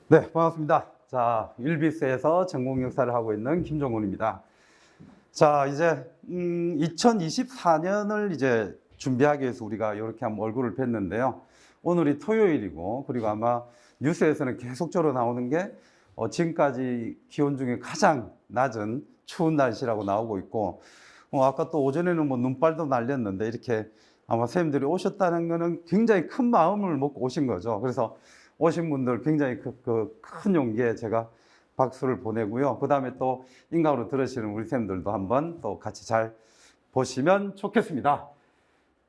네, 반갑습니다. 자, 율비스에서 전공 역사를 하고 있는 김종훈입니다. 자, 이제 2024년을 이제 준비하기 위해서 우리가 이렇게 한번 얼굴을 뵀는데요. 오늘이 토요일이고, 그리고 아마 뉴스에서는 계속적으로 나오는 게 지금까지 기온 중에 가장 낮은 추운 날씨라고 나오고 있고, 아까 또 오전에는 뭐 눈발도 날렸는데 이렇게 아마 선생님들이 오셨다는 거는 굉장히 큰 마음을 먹고 오신 거죠. 그래서 오신 분들 굉장히 큰 용기에 제가 박수를 보내고요. 그 다음에 또 인강으로 들으시는 우리 쌤들도 한번 또 같이 잘 보시면 좋겠습니다.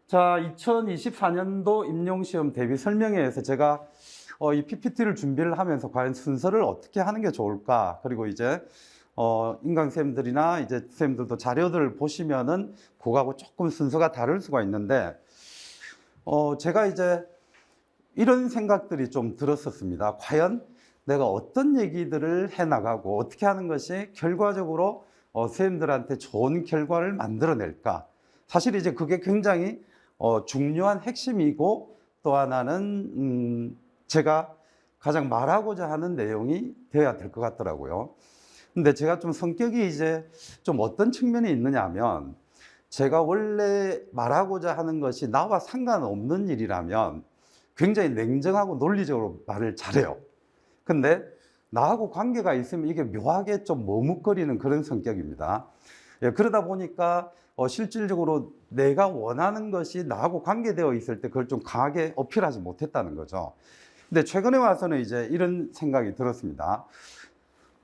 자, 2024년도 임용시험 대비 설명회에서 제가 이 PPT를 준비를 하면서 과연 순서를 어떻게 하는 게 좋을까? 그리고 이제 인강쌤들이나 이제 쌤들도 자료들을 보시면은 그거하고 조금 순서가 다를 수가 있는데, 제가 이제 이런 생각들이 좀 들었었습니다. 과연 내가 어떤 얘기들을 해나가고 어떻게 하는 것이 결과적으로 선생님들한테 좋은 결과를 만들어낼까. 사실 이제 그게 굉장히 중요한 핵심이고, 또 하나는 제가 가장 말하고자 하는 내용이 되어야 될 것 같더라고요. 근데 제가 좀 성격이 이제 좀 어떤 측면이 있느냐 하면, 제가 원래 말하고자 하는 것이 나와 상관없는 일이라면 굉장히 냉정하고 논리적으로 말을 잘해요. 근데 나하고 관계가 있으면 이게 묘하게 좀 머뭇거리는 그런 성격입니다. 예, 그러다 보니까 실질적으로 내가 원하는 것이 나하고 관계되어 있을 때 그걸 좀 강하게 어필하지 못했다는 거죠. 근데 최근에 와서는 이제 이런 생각이 들었습니다.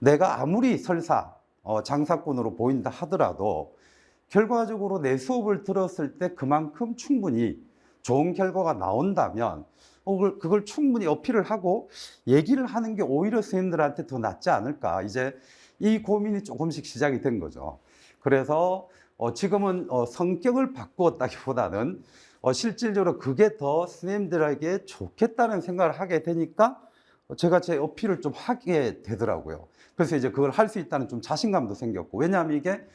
내가 아무리 설사 장사꾼으로 보인다 하더라도 결과적으로 내 수업을 들었을 때 그만큼 충분히 좋은 결과가 나온다면 그걸 충분히 어필을 하고 얘기를 하는 게 오히려 선생님들한테 더 낫지 않을까. 이제 이 고민이 조금씩 시작이 된 거죠. 그래서 지금은 성격을 바꾸었다기보다는 실질적으로 그게 더 선생님들에게 좋겠다는 생각을 하게 되니까 제가 제 어필을 좀 하게 되더라고요. 그래서 이제 그걸 할 수 있다는 좀 자신감도 생겼고, 왜냐하면 이게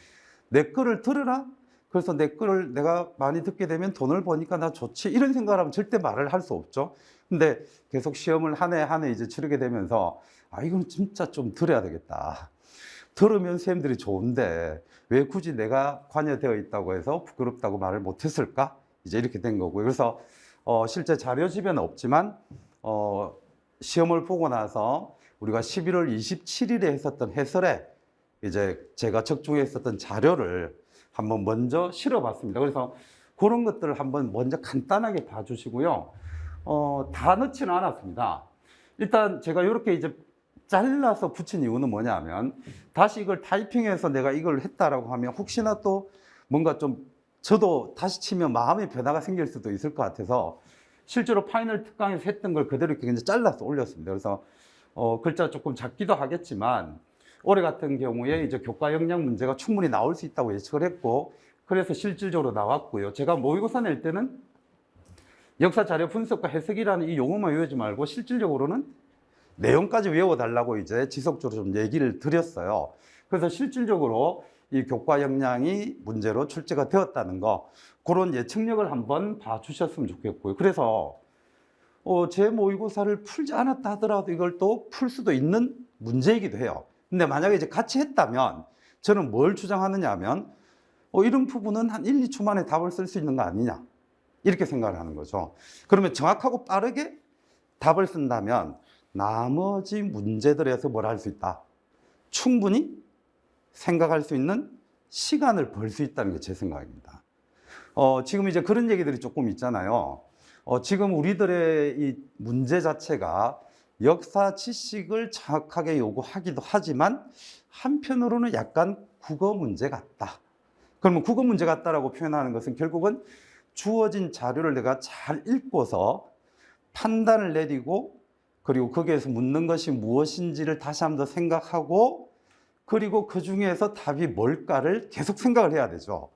내 거를 들으라? 그래서 내 거를 내가 많이 듣게 되면 돈을 버니까 나 좋지, 이런 생각을 하면 절대 말을 할 수 없죠. 근데 계속 시험을 한 해 한 해 이제 치르게 되면서 이건 진짜 좀 들어야 되겠다. 들으면 선생님들이 좋은데 왜 굳이 내가 관여되어 있다고 해서 부끄럽다고 말을 못했을까? 이제 이렇게 된 거고요. 그래서 실제 자료집에는 없지만 시험을 보고 나서 우리가 11월 27일에 했었던 해설에 이제 제가 적중했었던 자료를 한번 먼저 실어봤습니다. 그래서 그런 것들을 한번 먼저 간단하게 봐주시고요. 다 넣지는 않았습니다. 일단 제가 이렇게 이제 잘라서 붙인 이유는 뭐냐면, 다시 이걸 타이핑해서 내가 이걸 했다라고 하면 혹시나 또 뭔가 좀 저도 다시 치면 마음의 변화가 생길 수도 있을 것 같아서 실제로 파이널 특강에서 했던 걸 그대로 이렇게 이제 잘라서 올렸습니다. 그래서 글자 조금 작기도 하겠지만 올해 같은 경우에 이제 교과 역량 문제가 충분히 나올 수 있다고 예측을 했고, 그래서 실질적으로 나왔고요. 제가 모의고사 낼 때는 역사 자료 분석과 해석이라는 이 용어만 외우지 말고 실질적으로는 내용까지 외워달라고 이제 지속적으로 좀 얘기를 드렸어요. 그래서 실질적으로 이 교과 역량이 문제로 출제가 되었다는 거, 그런 예측력을 한번 봐주셨으면 좋겠고요. 그래서 제 모의고사를 풀지 않았다 하더라도 이걸 또 풀 수도 있는 문제이기도 해요. 근데 만약에 이제 같이 했다면 저는 뭘 주장하느냐 하면 이런 부분은 한 1, 2초 만에 답을 쓸 수 있는 거 아니냐, 이렇게 생각을 하는 거죠. 그러면 정확하고 빠르게 답을 쓴다면 나머지 문제들에서 뭘 할 수 있다, 충분히 생각할 수 있는 시간을 벌 수 있다는 게 제 생각입니다. 지금 이제 그런 얘기들이 조금 있잖아요. 지금 우리들의 이 문제 자체가 역사 지식을 정확하게 요구하기도 하지만 한편으로는 약간 국어 문제 같다. 그러면 국어 문제 같다라고 표현하는 것은 결국은 주어진 자료를 내가 잘 읽고서 판단을 내리고, 그리고 거기에서 묻는 것이 무엇인지를 다시 한번 더 생각하고, 그리고 그 중에서 답이 뭘까를 계속 생각을 해야 되죠.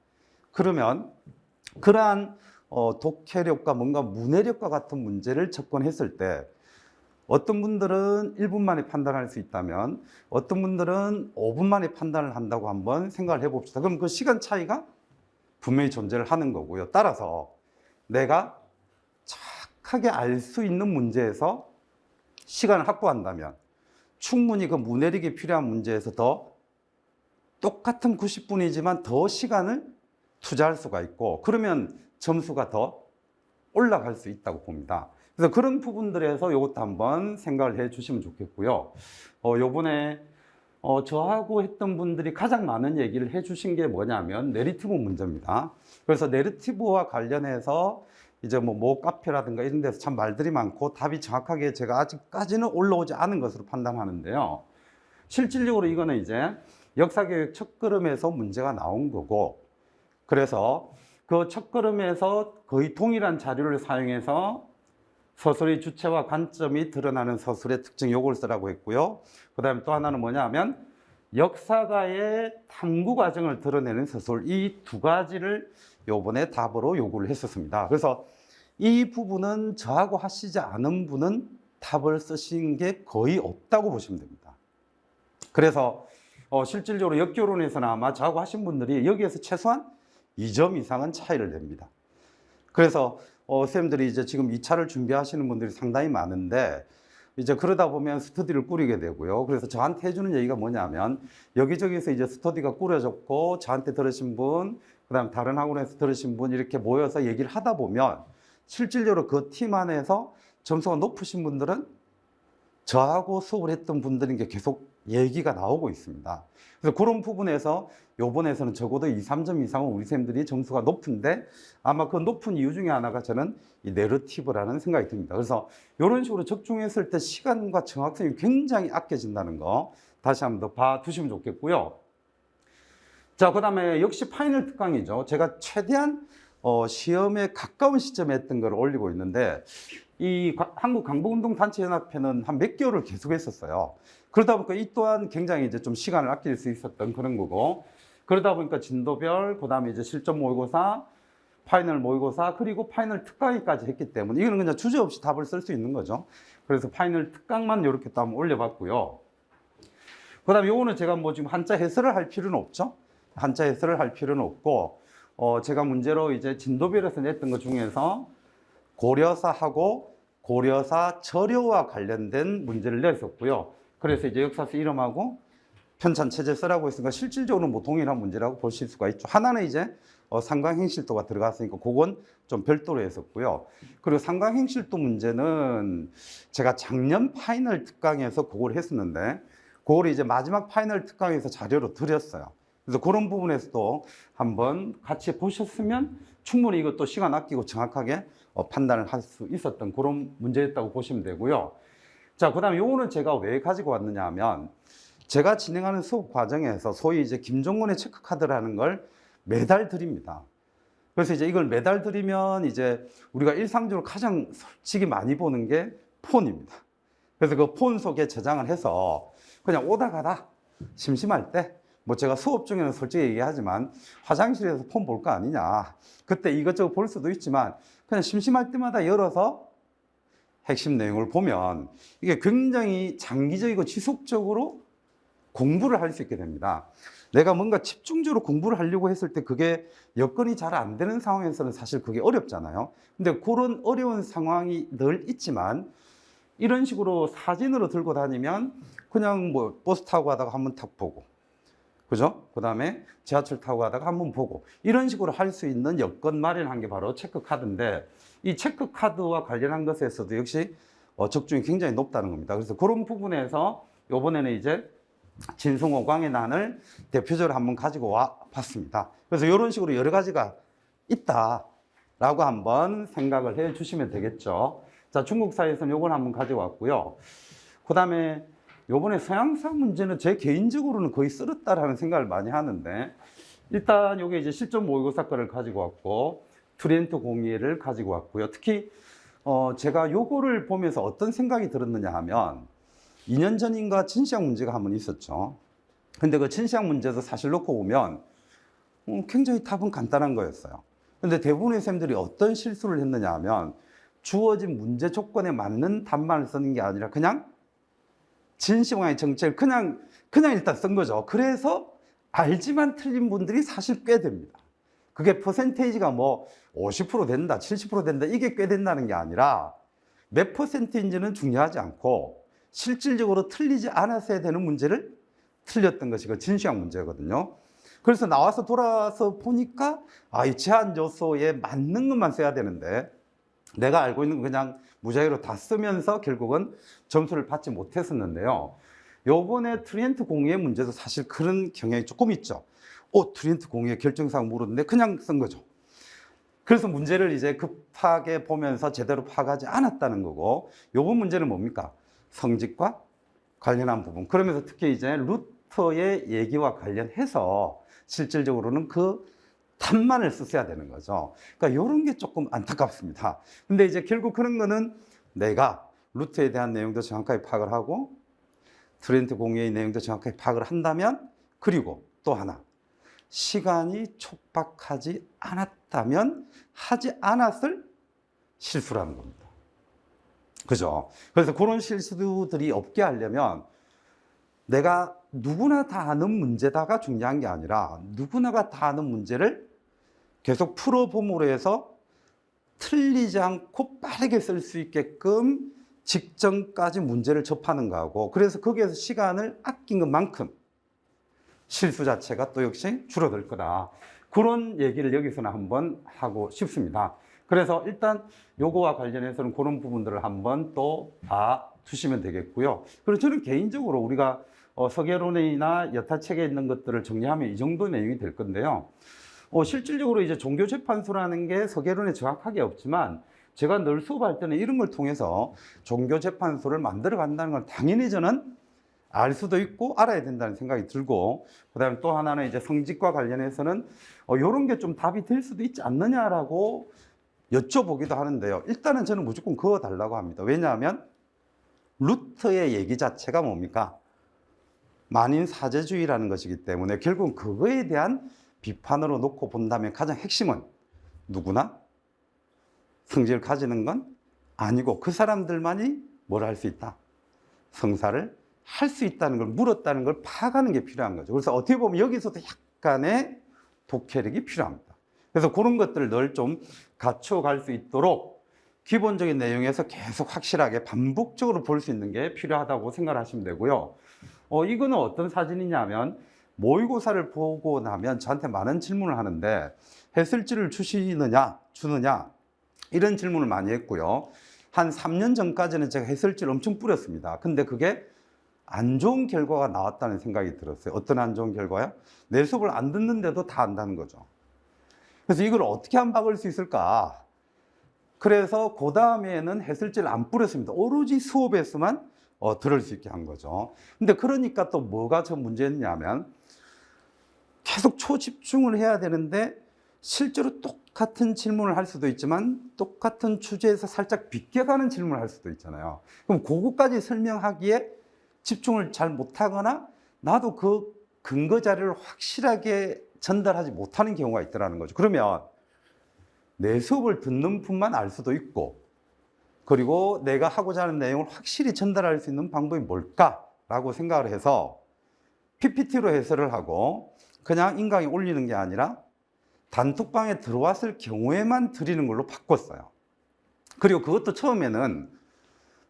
그러면 그러한 독해력과 뭔가 문해력과 같은 문제를 접근했을 때 어떤 분들은 1분 만에 판단할 수 있다면 어떤 분들은 5분 만에 판단을 한다고 한번 생각을 해봅시다. 그럼 그 시간 차이가 분명히 존재를 하는 거고요. 따라서 내가 정확하게 알 수 있는 문제에서 시간을 확보한다면 충분히 그 무내력이 필요한 문제에서 더 똑같은 90분이지만 더 시간을 투자할 수가 있고 그러면 점수가 더 올라갈 수 있다고 봅니다. 그래서 그런 부분들에서 이것도 한번 생각을 해 주시면 좋겠고요. 요번에 저하고 했던 분들이 가장 많은 얘기를 해 주신 게 뭐냐면 내리티브 문제입니다. 그래서 내리티브와 관련해서 이제 뭐 카페라든가 이런 데서 참 말들이 많고 답이 정확하게 제가 아직까지는 올라오지 않은 것으로 판단하는데요. 실질적으로 이거는 이제 역사교육 첫걸음에서 문제가 나온 거고 그래서 그 첫걸음에서 거의 동일한 자료를 사용해서 서술의 주체와 관점이 드러나는 서술의 특징 요걸 쓰라고 했고요. 그 다음에 또 하나는 뭐냐 하면 역사가의 탐구 과정을 드러내는 서술 이 두 가지를 요번에 답으로 요구를 했었습니다. 그래서 이 부분은 저하고 하시지 않은 분은 답을 쓰신 게 거의 없다고 보시면 됩니다. 그래서 실질적으로 역교론에서는 아마 저하고 하신 분들이 여기에서 최소한 2점 이상은 차이를 냅니다. 그래서 선생님들이 이제 지금 2차를 준비하시는 분들이 상당히 많은데 이제 그러다 보면 스터디를 꾸리게 되고요. 그래서 저한테 해주는 얘기가 뭐냐면 여기저기서 이제 스터디가 꾸려졌고 저한테 들으신 분, 그다음 다른 학원에서 들으신 분 이렇게 모여서 얘기를 하다 보면 실질적으로 그 팀 안에서 점수가 높으신 분들은 저하고 수업을 했던 분들인 게 계속 얘기가 나오고 있습니다. 그래서 그런 부분에서 요번에서는 적어도 2, 3점 이상은 우리 쌤들이 점수가 높은데 아마 그 높은 이유 중에 하나가 저는 이 내러티브라는 생각이 듭니다. 그래서 이런 식으로 적중했을 때 시간과 정확성이 굉장히 아껴진다는 거 다시 한번 더 봐두시면 좋겠고요. 자, 그 다음에 역시 파이널 특강이죠. 제가 최대한 시험에 가까운 시점에 했던 걸 올리고 있는데 이 한국강북운동단체연합회는 한 몇 개월을 계속 했었어요. 그러다 보니까 이 또한 굉장히 이제 좀 시간을 아낄 수 있었던 그런 거고 그러다 보니까 진도별, 그 다음에 이제 실전 모의고사, 파이널 모의고사, 그리고 파이널 특강까지 했기 때문에 이거는 그냥 주저없이 답을 쓸 수 있는 거죠. 그래서 파이널 특강만 이렇게 또 한번 올려봤고요. 그 다음에 요거는 제가 뭐 지금 한자 해설을 할 필요는 없죠. 한자 해설을 할 필요는 없고, 제가 문제로 이제 진도별에서 냈던 것 중에서 고려사하고 고려사 절여와 관련된 문제를 냈었고요. 그래서 이제 역사서 이름하고 편찬 체제 쓰라고 했으니까 실질적으로 뭐 동일한 문제라고 보실 수가 있죠. 하나는 이제 상강행실도가 들어갔으니까 그건 좀 별도로 했었고요. 그리고 상강행실도 문제는 제가 작년 파이널 특강에서 그걸 했었는데 그걸 이제 마지막 파이널 특강에서 자료로 드렸어요. 그래서 그런 부분에서도 한번 같이 보셨으면 충분히 이것도 시간 아끼고 정확하게 판단을 할 수 있었던 그런 문제였다고 보시면 되고요. 자, 그 다음에 요거는 제가 왜 가지고 왔느냐 하면 제가 진행하는 수업 과정에서 소위 이제 김종곤의 체크카드라는 걸 매달 드립니다. 그래서 이제 이걸 매달 드리면 이제 우리가 일상적으로 가장 솔직히 많이 보는 게 폰입니다. 그래서 그 폰 속에 저장을 해서 그냥 오다 가다 심심할 때 뭐 제가 수업 중에는 솔직히 얘기하지만 화장실에서 폰 볼 거 아니냐. 그때 이것저것 볼 수도 있지만 그냥 심심할 때마다 열어서 핵심 내용을 보면 이게 굉장히 장기적이고 지속적으로 공부를 할 수 있게 됩니다. 내가 뭔가 집중적으로 공부를 하려고 했을 때 그게 여건이 잘 안 되는 상황에서는 사실 그게 어렵잖아요. 근데 그런 어려운 상황이 늘 있지만 이런 식으로 사진으로 들고 다니면 그냥 뭐 버스 타고 가다가 한번 탁 보고 그죠? 그 다음에 지하철 타고 가다가 한번 보고 이런 식으로 할 수 있는 여건 마련한 게 바로 체크카드인데 이 체크카드와 관련한 것에서도 역시 적중이 굉장히 높다는 겁니다. 그래서 그런 부분에서 이번에는 이제 진승호광의 난을 대표적으로 한번 가지고 와 봤습니다. 그래서 이런 식으로 여러 가지가 있다라고 한번 생각을 해 주시면 되겠죠. 자, 중국사에서는 이걸 한번 가지고 왔고요. 그 다음에 요번에 서양사 문제는 제 개인적으로는 거의 쓸었다라는 생각을 많이 하는데 일단 요게 이제 실전 모의고사 거를 가지고 왔고 트렌트 공예를 가지고 왔고요. 특히 제가 요거를 보면서 어떤 생각이 들었느냐 하면 2년 전인가 진시황 문제가 한 번 있었죠. 근데 그 진시황 문제도 사실 놓고 보면 굉장히 답은 간단한 거였어요. 근데 대부분의 쌤들이 어떤 실수를 했느냐 하면 주어진 문제 조건에 맞는 답만을 쓰는 게 아니라 그냥 진시황의 정체를 그냥 일단 쓴 거죠. 그래서 알지만 틀린 분들이 사실 꽤 됩니다. 그게 퍼센테이지가 뭐 50% 된다, 70% 된다 이게 꽤 된다는 게 아니라 몇 퍼센트인지는 중요하지 않고 실질적으로 틀리지 않았어야 되는 문제를 틀렸던 것이 그 진시황 문제거든요. 그래서 나와서 돌아와서 보니까 이 제한 요소에 맞는 것만 써야 되는데 내가 알고 있는 건 그냥 무작위로 다 쓰면서 결국은 점수를 받지 못했었는데요. 요번에 트리엔트 공유의 문제도 사실 그런 경향이 조금 있죠. 트리엔트 공유의 결정사항 물었는데 그냥 쓴 거죠. 그래서 문제를 이제 급하게 보면서 제대로 파악하지 않았다는 거고, 요번 문제는 뭡니까? 성직과 관련한 부분. 그러면서 특히 이제 루터의 얘기와 관련해서 실질적으로는 그 답만을 쓰셔야 되는 거죠. 그러니까 이런 게 조금 안타깝습니다. 근데 이제 결국 그런 거는 내가 루터에 대한 내용도 정확하게 파악을 하고 트리엔트 공유의 내용도 정확하게 파악을 한다면, 그리고 또 하나, 시간이 촉박하지 않았다면 하지 않았을 실수라는 겁니다. 그죠? 그래서 그런 실수들이 없게 하려면 내가 누구나 다 아는 문제다가 중요한 게 아니라 누구나가 다 아는 문제를 계속 풀어봄으로 해서 틀리지 않고 빠르게 쓸 수 있게끔 직전까지 문제를 접하는 거하고, 그래서 거기에서 시간을 아낀 것만큼 실수 자체가 또 역시 줄어들 거다. 그런 얘기를 여기서는 한번 하고 싶습니다. 그래서 일단 요거와 관련해서는 그런 부분들을 한번 또 봐주시면 되겠고요. 그리고 저는 개인적으로 우리가 서계론이나 여타 책에 있는 것들을 정리하면 이 정도 내용이 될 건데요. 실질적으로 이제 종교재판소라는 게 서계론에 정확하게 없지만 제가 늘 수업할 때는 이런 걸 통해서 종교재판소를 만들어 간다는 걸 당연히 저는 알 수도 있고 알아야 된다는 생각이 들고, 그 다음에 또 하나는 이제 성직과 관련해서는 이런 게 좀 답이 될 수도 있지 않느냐라고 여쭤보기도 하는데요. 일단은 저는 무조건 그거 달라고 합니다. 왜냐하면 루터의 얘기 자체가 뭡니까? 만인 사제주의라는 것이기 때문에 결국은 그거에 대한 비판으로 놓고 본다면 가장 핵심은 누구나 성직을 가지는 건 아니고 그 사람들만이 뭘 할 수 있다? 성사를 할 수 있다는 걸, 물었다는 걸 파악하는 게 필요한 거죠. 그래서 어떻게 보면 여기서도 약간의 독해력이 필요합니다. 그래서 그런 것들을 늘 좀 갖춰갈 수 있도록 기본적인 내용에서 계속 확실하게 반복적으로 볼 수 있는 게 필요하다고 생각하시면 되고요. 이거는 어떤 사진이냐면, 모의고사를 보고 나면 저한테 많은 질문을 하는데 해설지를 주느냐 이런 질문을 많이 했고요. 한 3년 전까지는 제가 해설지를 엄청 뿌렸습니다. 근데 그게 안 좋은 결과가 나왔다는 생각이 들었어요. 어떤 안 좋은 결과요? 내 수업을 안 듣는데도 다 안다는 거죠. 그래서 이걸 어떻게 안 박을 수 있을까? 그래서 그 다음에는 해설지를 안 뿌렸습니다. 오로지 수업에서만 들을 수 있게 한 거죠. 근데 그러니까 또 뭐가 저 문제였냐면, 계속 초집중을 해야 되는데 실제로 똑같은 질문을 할 수도 있지만 똑같은 주제에서 살짝 비껴가는 질문을 할 수도 있잖아요. 그럼 그거까지 설명하기에 집중을 잘 못하거나 나도 그 근거 자료를 확실하게 전달하지 못하는 경우가 있더라는 거죠. 그러면 내 수업을 듣는 분만 알 수도 있고, 그리고 내가 하고자 하는 내용을 확실히 전달할 수 있는 방법이 뭘까라고 생각을 해서 PPT로 해설을 하고 그냥 인강에 올리는 게 아니라 단톡방에 들어왔을 경우에만 드리는 걸로 바꿨어요. 그리고 그것도 처음에는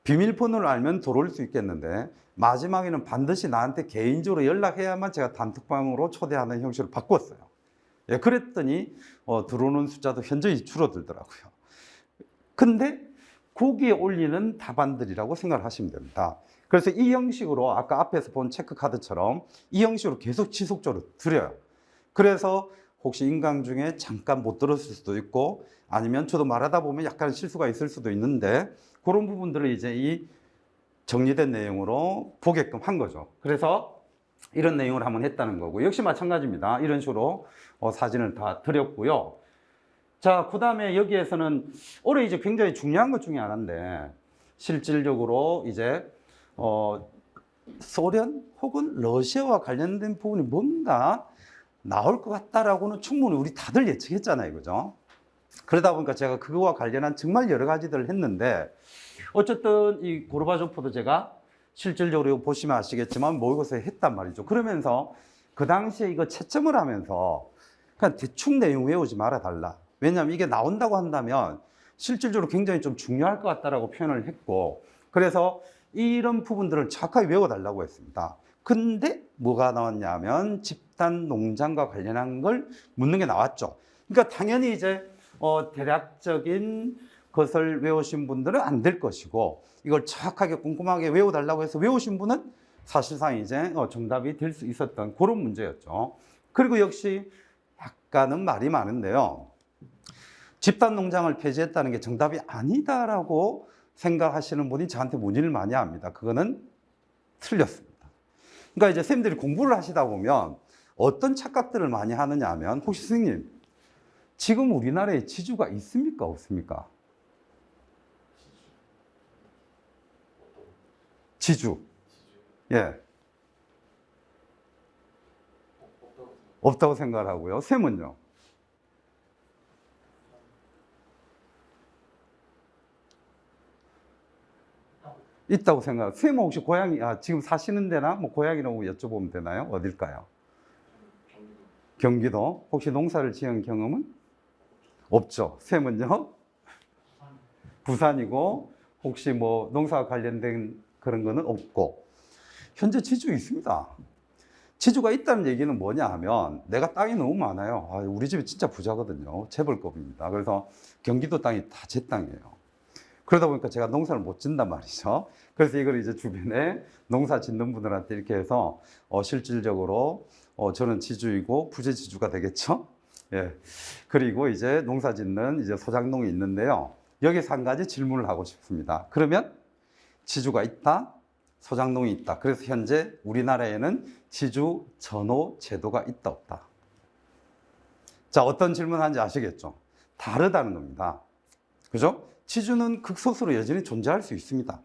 비밀번호를 알면 들어올 수 있겠는데 마지막에는 반드시 나한테 개인적으로 연락해야만 제가 단톡방으로 초대하는 형식으로 바꿨어요. 예, 그랬더니 들어오는 숫자도 현저히 줄어들더라고요. 근데 거기에 올리는 답안들이라고 생각을 하시면 됩니다. 그래서 이 형식으로 아까 앞에서 본 체크카드처럼 이 형식으로 계속 지속적으로 드려요. 그래서 혹시 인강 중에 잠깐 못 들었을 수도 있고, 아니면 저도 말하다 보면 약간 실수가 있을 수도 있는데 그런 부분들을 이제 이 정리된 내용으로 보게끔 한 거죠. 그래서 이런 내용을 한번 했다는 거고, 역시 마찬가지입니다. 이런 식으로 사진을 다 드렸고요. 자, 그 다음에 여기에서는 올해 이제 굉장히 중요한 것 중에 하나인데, 실질적으로 이제 소련 혹은 러시아와 관련된 부분이 뭔가 나올 것 같다라고는 충분히 우리 다들 예측했잖아요, 그죠? 그러다 보니까 제가 그거와 관련한 정말 여러 가지들을 했는데, 어쨌든 이 고르바초프도 제가 실질적으로 보시면 아시겠지만 모의고사에 했단 말이죠. 그러면서 그 당시에 이거 채점을 하면서 그냥 대충 내용 외우지 말아 달라. 왜냐하면 이게 나온다고 한다면 실질적으로 굉장히 좀 중요할 것 같다라고 표현을 했고, 그래서 이런 부분들을 정확하게 외워달라고 했습니다. 근데 뭐가 나왔냐면 집단 농장과 관련한 걸 묻는 게 나왔죠. 그러니까 당연히 이제 대략적인 것을 외우신 분들은 안 될 것이고, 이걸 정확하게 꼼꼼하게 외워달라고 해서 외우신 분은 사실상 이제 정답이 될 수 있었던 그런 문제였죠. 그리고 역시 약간은 말이 많은데요. 집단 농장을 폐지했다는 게 정답이 아니다라고 생각하시는 분이 저한테 문의를 많이 합니다. 그거는 틀렸습니다. 그러니까 이제 선생님들이 공부를 하시다 보면 어떤 착각들을 많이 하느냐 하면, 혹시 선생님, 지금 우리나라에 지주가 있습니까? 없습니까? 지주. 예. 없다고 생각하고요. 쌤은요? 있다고 생각. 쌤은 혹시 고향이, 지금 사시는 데나 뭐 고향이라고 여쭤보면 되나요? 어딜까요? 경기도. 혹시 농사를 지은 경험은? 없죠. 쌤은요? 부산이고, 혹시 뭐 농사와 관련된 그런 거는 없고. 현재 지주 있습니다. 지주가 있다는 얘기는 뭐냐 하면, 내가 땅이 너무 많아요. 우리 집이 진짜 부자거든요. 재벌급입니다. 그래서 경기도 땅이 다 제 땅이에요. 그러다 보니까 제가 농사를 못 짓는단 말이죠. 그래서 이걸 이제 주변에 농사 짓는 분들한테 이렇게 해서 실질적으로 저는 지주이고 부재지주가 되겠죠. 예. 그리고 이제 농사 짓는 이제 소작농이 있는데요. 여기서 한 가지 질문을 하고 싶습니다. 그러면 지주가 있다, 소작농이 있다. 그래서 현재 우리나라에는 지주 전호 제도가 있다, 없다. 자, 어떤 질문하는지 아시겠죠? 다르다는 겁니다. 그죠? 지주는 극소수로 여전히 존재할 수 있습니다.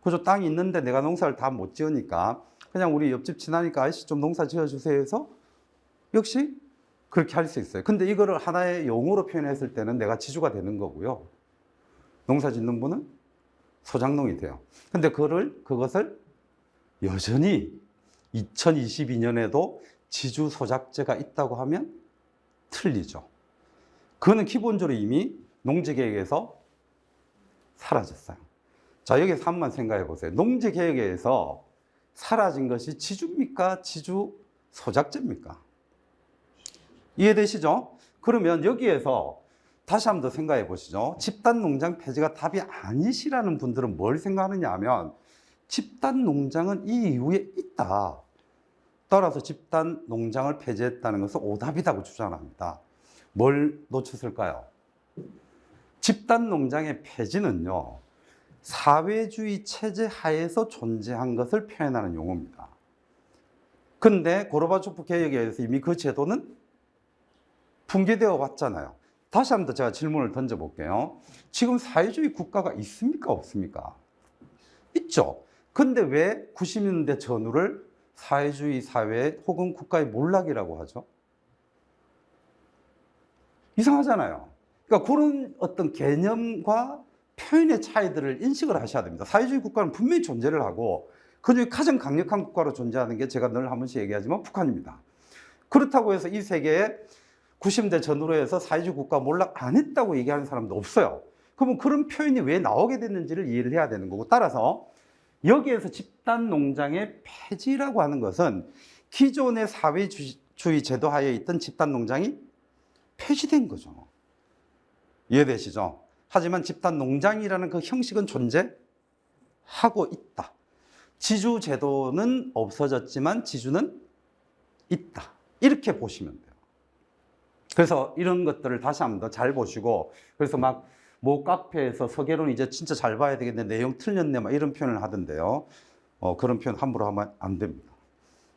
그죠? 땅이 있는데 내가 농사를 다 못 지으니까 그냥 우리 옆집 지나니까 아저씨 좀 농사 지어주세요 해서 역시 그렇게 할 수 있어요. 근데 이거를 하나의 용어로 표현했을 때는 내가 지주가 되는 거고요. 농사 짓는 분은 소작농이 돼요. 근데 그것을 여전히 2022년에도 지주 소작제가 있다고 하면 틀리죠. 그거는 기본적으로 이미 농지개혁에서 사라졌어요. 자, 여기서 한 번만 생각해 보세요. 농지개혁에서 사라진 것이 지주입니까? 지주 소작제입니까? 이해되시죠? 그러면 여기에서 다시 한 번 더 생각해 보시죠. 집단 농장 폐지가 답이 아니시라는 분들은 뭘 생각하느냐 하면, 집단 농장은 이 이후에 있다. 따라서 집단 농장을 폐지했다는 것은 오답이라고 주장합니다. 뭘 놓쳤을까요? 집단 농장의 폐지는요, 사회주의 체제 하에서 존재한 것을 표현하는 용어입니다. 근데 고르바초프 개혁에 의해서 이미 그 제도는 붕괴되어 왔잖아요. 다시 한 번 더 제가 질문을 던져볼게요. 지금 사회주의 국가가 있습니까? 없습니까? 있죠. 근데 왜 90년대 전후를 사회주의 사회 혹은 국가의 몰락이라고 하죠? 이상하잖아요. 그러니까 그런 어떤 개념과 표현의 차이들을 인식을 하셔야 됩니다. 사회주의 국가는 분명히 존재를 하고, 그중에 가장 강력한 국가로 존재하는 게 제가 늘 한 번씩 얘기하지만 북한입니다. 그렇다고 해서 이 세계에 90대 전후로 해서 사회주의 국가 몰락 안 했다고 얘기하는 사람도 없어요. 그러면 그런 표현이 왜 나오게 됐는지를 이해를 해야 되는 거고, 따라서 여기에서 집단 농장의 폐지라고 하는 것은 기존의 사회주의 제도 하에 있던 집단 농장이 폐지된 거죠. 이해되시죠? 하지만 집단 농장이라는 그 형식은 존재하고 있다. 지주 제도는 없어졌지만 지주는 있다. 이렇게 보시면 돼요. 그래서 이런 것들을 다시 한번 더 잘 보시고, 그래서 막 뭐 카페에서 서계론 이제 진짜 잘 봐야 되겠네, 내용 틀렸네, 막 이런 표현을 하던데요. 그런 표현 함부로 하면 안 됩니다.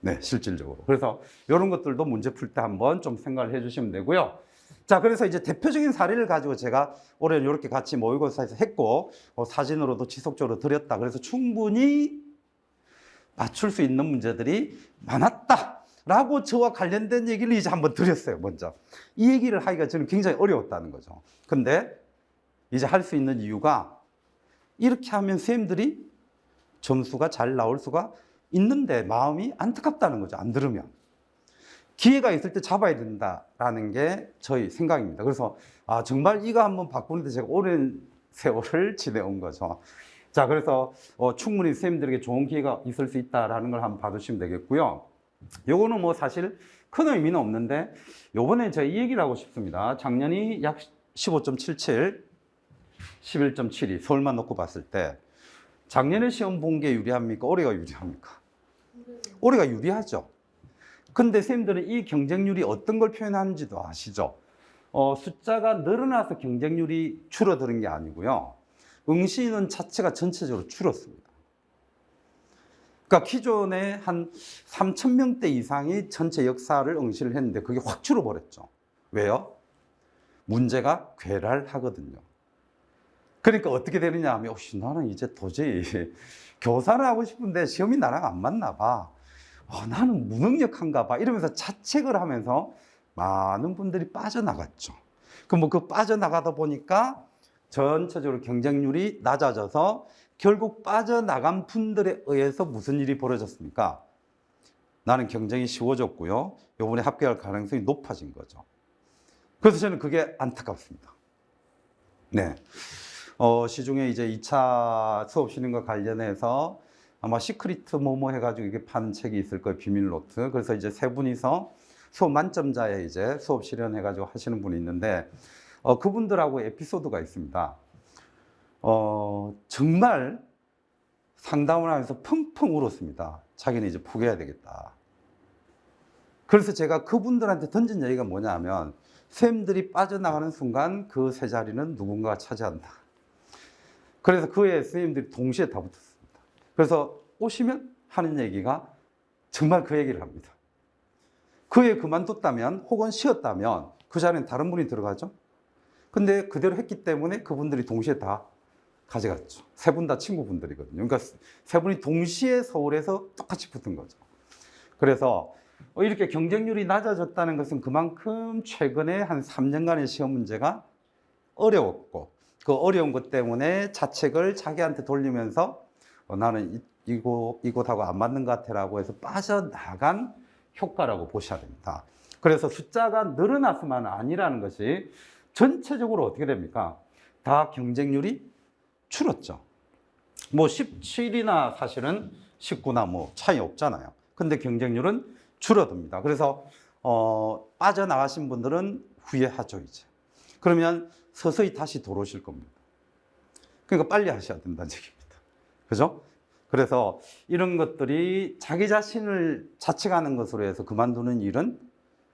네, 실질적으로. 그래서 이런 것들도 문제 풀 때 한번 좀 생각을 해 주시면 되고요. 자, 그래서 이제 대표적인 사례를 가지고 제가 올해 이렇게 같이 모의고사에서 했고, 사진으로도 지속적으로 드렸다. 그래서 충분히 맞출 수 있는 문제들이 많았다 라고 저와 관련된 얘기를 이제 한번 드렸어요. 먼저 이 얘기를 하기가 저는 굉장히 어려웠다는 거죠. 근데 이제 할 수 있는 이유가, 이렇게 하면 선생님들이 점수가 잘 나올 수가 있는데 마음이 안타깝다는 거죠. 안 들으면. 기회가 있을 때 잡아야 된다라는 게 저희 생각입니다. 그래서 정말 이거 한번 바꾸는데 제가 오랜 세월을 지내온 거죠. 자, 그래서 충분히 선생님들에게 좋은 기회가 있을 수 있다라는 걸 한번 봐두시면 되겠고요. 요거는 뭐 사실 큰 의미는 없는데 요번에 제가 이 얘기를 하고 싶습니다. 작년이 약 15.77, 11.72 서울만 놓고 봤을 때 작년에 시험 본 게 유리합니까? 올해가 유리합니까? 올해가 유리하죠. 근데 선생님들은 이 경쟁률이 어떤 걸 표현하는지도 아시죠? 숫자가 늘어나서 경쟁률이 줄어드는 게 아니고요. 응시 인원 자체가 전체적으로 줄었습니다. 그러니까 기존에 한 3,000명대 이상이 전체 역사를 응시를 했는데 그게 확 줄어버렸죠. 왜요? 문제가 괴랄하거든요. 그러니까 어떻게 되느냐 하면 나는 이제 도저히 교사를 하고 싶은데 시험이 나랑 안 맞나 봐. 나는 무능력한가 봐. 이러면서 자책을 하면서 많은 분들이 빠져나갔죠. 그럼 그 빠져나가다 보니까 전체적으로 경쟁률이 낮아져서 결국 빠져나간 분들에 의해서 무슨 일이 벌어졌습니까? 나는 경쟁이 쉬워졌고요. 이번에 합격할 가능성이 높아진 거죠. 그래서 저는 그게 안타깝습니다. 네. 시중에 이제 2차 수업 쉬는 거 관련해서 아마 시크릿 뭐뭐 해가지고 이게 파는 책이 있을 거예요. 비밀 노트. 그래서 이제 세 분이서 수업 만점자에 이제 수업 실현해가지고 하시는 분이 있는데, 그분들하고 에피소드가 있습니다. 정말 상담을 하면서 펑펑 울었습니다. 자기는 이제 포기해야 되겠다. 그래서 제가 그분들한테 던진 얘기가 뭐냐 하면, 쌤들이 빠져나가는 순간 그 세 자리는 누군가가 차지한다. 그래서 그의 선생님들이 동시에 다 붙었습니다. 그래서 오시면 하는 얘기가 정말 그 얘기를 합니다. 그에 그만뒀다면 혹은 쉬었다면 그 자리는 다른 분이 들어가죠. 근데 그대로 했기 때문에 그분들이 동시에 다 가져갔죠. 세 분 다 친구분들이거든요. 그러니까 세 분이 동시에 서울에서 똑같이 붙은 거죠. 그래서 이렇게 경쟁률이 낮아졌다는 것은 그만큼 최근에 한 3년간의 시험 문제가 어려웠고, 그 어려운 것 때문에 자책을 자기한테 돌리면서 나는 이곳하고 안 맞는 것 같아라고 해서 빠져나간 효과라고 보셔야 됩니다. 그래서 숫자가 늘어났으면 아니라는 것이 전체적으로 어떻게 됩니까? 다 경쟁률이 줄었죠. 뭐 17이나 사실은 19나 뭐 차이 없잖아요. 근데 경쟁률은 줄어듭니다. 그래서 빠져나가신 분들은 후회하죠, 이제. 그러면 서서히 다시 돌아오실 겁니다. 그러니까 빨리 하셔야 된다는 얘기입니다. 그죠? 그래서 이런 것들이 자기 자신을 자책하는 것으로 해서 그만두는 일은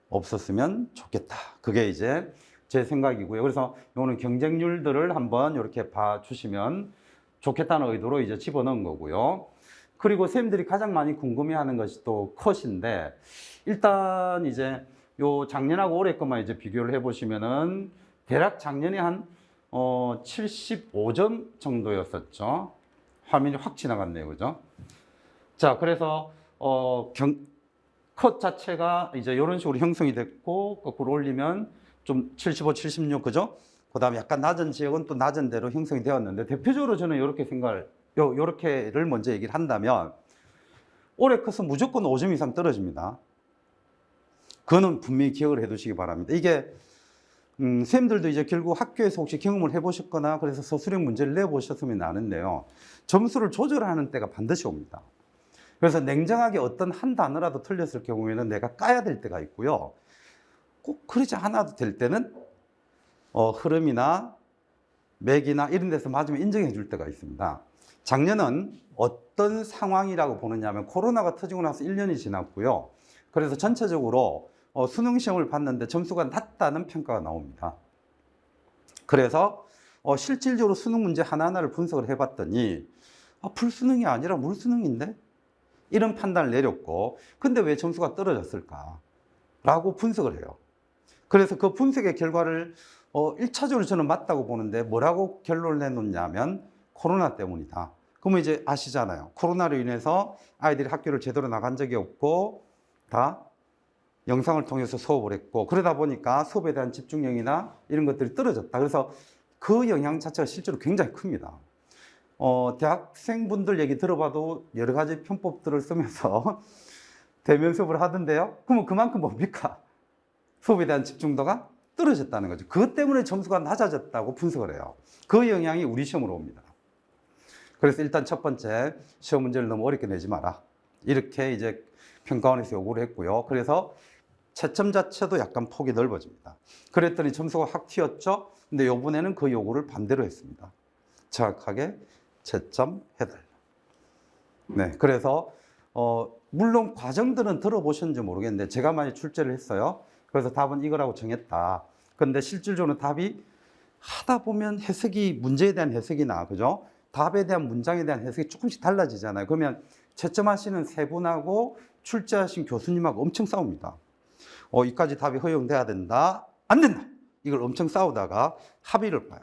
없었으면 좋겠다. 그게 이제 제 생각이고요. 그래서 이거는 경쟁률들을 한번 이렇게 봐주시면 좋겠다는 의도로 이제 집어넣은 거고요. 그리고 선생님들이 가장 많이 궁금해하는 것이 또 컷인데, 일단 이제 요 작년하고 올해 것만 이제 비교를 해보시면은 대략 작년에 한 75점 정도였었죠. 화면이 확 지나갔네요, 그죠? 자, 그래서 컷 자체가 이제 이런 식으로 형성이 됐고, 거꾸로 올리면 좀 75, 76, 그죠? 그 다음에 약간 낮은 지역은 또 낮은 대로 형성이 되었는데, 대표적으로 저는 이렇게 요렇게를 먼저 얘기를 한다면, 올해 컷은 무조건 5점 이상 떨어집니다. 그거는 분명히 기억을 해 두시기 바랍니다. 이게, 선생님들도 이제 결국 학교에서 혹시 경험을 해보셨거나 그래서 서술형 문제를 내보셨으면 아는데요. 점수를 조절하는 때가 반드시 옵니다. 그래서 냉정하게 어떤 한 단어라도 틀렸을 경우에는 내가 까야 될 때가 있고요. 꼭 그러지 않아도 될 때는 흐름이나 맥이나 이런 데서 맞으면 인정해 줄 때가 있습니다. 작년은 어떤 상황이라고 보느냐 하면 코로나가 터지고 나서 1년이 지났고요. 그래서 전체적으로 수능 시험을 봤는데 점수가 낮다는 평가가 나옵니다. 그래서 실질적으로 수능 문제 하나하나를 분석을 해봤더니 불수능이 아니라 물수능인데? 이런 판단을 내렸고, 근데 왜 점수가 떨어졌을까? 라고 분석을 해요. 그래서 그 분석의 결과를 1차적으로 저는 맞다고 보는데 뭐라고 결론을 내놓냐면 코로나 때문이다. 그러면 이제 아시잖아요. 코로나로 인해서 아이들이 학교를 제대로 나간 적이 없고 다 영상을 통해서 수업을 했고, 그러다 보니까 수업에 대한 집중력이나 이런 것들이 떨어졌다. 그래서 그 영향 자체가 실제로 굉장히 큽니다. 대학생분들 얘기 들어봐도 여러 가지 편법들을 쓰면서 대면 수업을 하던데요. 그러면 그만큼 뭡니까? 수업에 대한 집중도가 떨어졌다는 거죠. 그것 때문에 점수가 낮아졌다고 분석을 해요. 그 영향이 우리 시험으로 옵니다. 그래서 일단 첫 번째, 시험 문제를 너무 어렵게 내지 마라. 이렇게 이제 평가원에서 요구를 했고요. 그래서 채점 자체도 약간 폭이 넓어집니다. 그랬더니 점수가 확 튀었죠. 근데 이번에는 그 요구를 반대로 했습니다. 정확하게 채점해달라. 네, 그래서 물론 과정들은 들어보셨는지 모르겠는데 제가 많이 출제를 했어요. 그래서 답은 이거라고 정했다. 그런데 실질적으로 답이 하다 보면 해석이, 문제에 대한 해석이나, 그죠? 답에 대한 문장에 대한 해석이 조금씩 달라지잖아요. 그러면 채점하시는 세 분하고 출제하신 교수님하고 엄청 싸웁니다. 이까지 답이 허용돼야 된다. 안 된다. 이걸 엄청 싸우다가 합의를 봐요.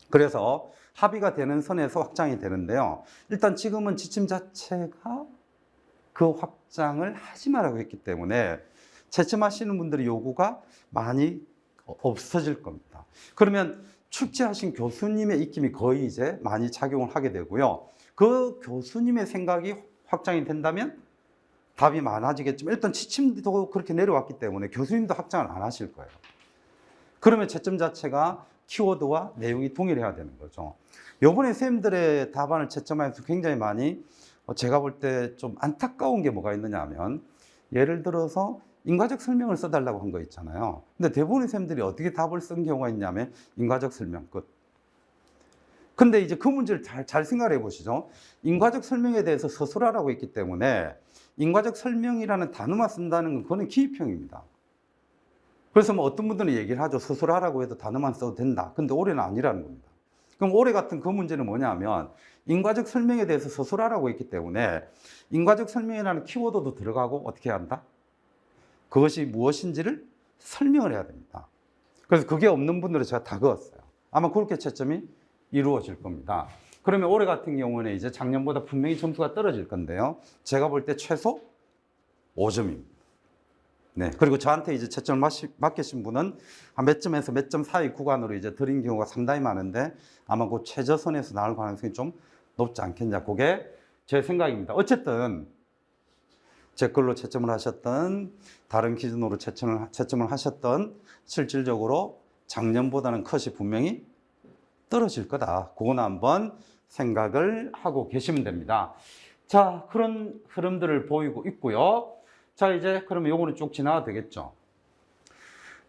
그래서 합의가 되는 선에서 확장이 되는데요. 일단 지금은 지침 자체가 그 확장을 하지 말라고 했기 때문에 채점하시는 분들의 요구가 많이 없어질 겁니다. 그러면 출제하신 교수님의 입김이 거의 이제 많이 작용을 하게 되고요. 그 교수님의 생각이 확장이 된다면 답이 많아지겠지만 일단 지침도 그렇게 내려왔기 때문에 교수님도 확장을 안 하실 거예요. 그러면 채점 자체가 키워드와 내용이 동일해야 되는 거죠. 요번에 선생님들의 답안을 채점하면서 굉장히 많이 제가 볼 때 좀 안타까운 게 뭐가 있느냐 하면 예를 들어서 인과적 설명을 써달라고 한 거 있잖아요. 근데 대부분의 선생님들이 어떻게 답을 쓴 경우가 있냐면 인과적 설명 끝. 근데 이제 그 문제를 잘 생각해 보시죠. 인과적 설명에 대해서 서술하라고 했기 때문에 인과적 설명이라는 단어만 쓴다는 건 그거는 기입형입니다. 그래서 뭐 어떤 분들은 얘기를 하죠. 서술하라고 해도 단어만 써도 된다. 근데 올해는 아니라는 겁니다. 그럼 올해 같은 그 문제는 뭐냐면 인과적 설명에 대해서 서술하라고 했기 때문에 인과적 설명이라는 키워드도 들어가고 어떻게 해야 한다? 그것이 무엇인지를 설명을 해야 됩니다. 그래서 그게 없는 분들은 제가 다 그었어요. 아마 그렇게 채점이 이루어질 겁니다. 그러면 올해 같은 경우는 이제 작년보다 분명히 점수가 떨어질 건데요. 제가 볼 때 최소 5점입니다. 네. 그리고 저한테 이제 채점을 맡기신 분은 한 몇 점에서 몇 점 사이 구간으로 이제 드린 경우가 상당히 많은데 아마 그 최저선에서 나올 가능성이 좀 높지 않겠냐. 그게 제 생각입니다. 어쨌든 제 걸로 채점을 하셨던 다른 기준으로 채점을 하셨던 실질적으로 작년보다는 컷이 분명히 떨어질 거다. 그거는 한번 생각을 하고 계시면 됩니다. 자, 그런 흐름들을 보이고 있고요. 자, 이제 그러면 요거는 쭉 지나가도 되겠죠.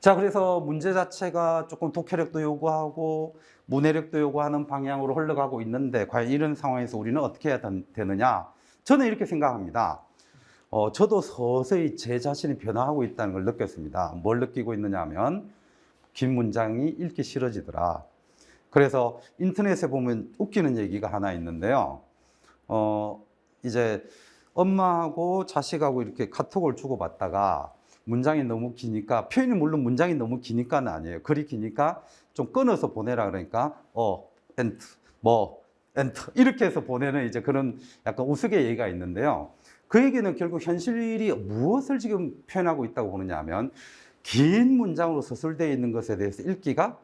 자, 그래서 문제 자체가 조금 독해력도 요구하고 문해력도 요구하는 방향으로 흘러가고 있는데 과연 이런 상황에서 우리는 어떻게 해야 되느냐? 저는 이렇게 생각합니다. 저도 서서히 제 자신이 변화하고 있다는 걸 느꼈습니다. 뭘 느끼고 있느냐 하면 긴 문장이 읽기 싫어지더라. 그래서 인터넷에 보면 웃기는 얘기가 하나 있는데요. 이제 엄마하고 자식하고 이렇게 카톡을 주고받다가 문장이 너무 기니까, 표현이 물론 문장이 너무 기니까는 아니에요. 글이 기니까 좀 끊어서 보내라 그러니까 엔트, 엔트 이렇게 해서 보내는 이제 그런 약간 우스개 얘기가 있는데요. 그 얘기는 결국 현실이 무엇을 지금 표현하고 있다고 보느냐 하면 긴 문장으로 서술되어 있는 것에 대해서 읽기가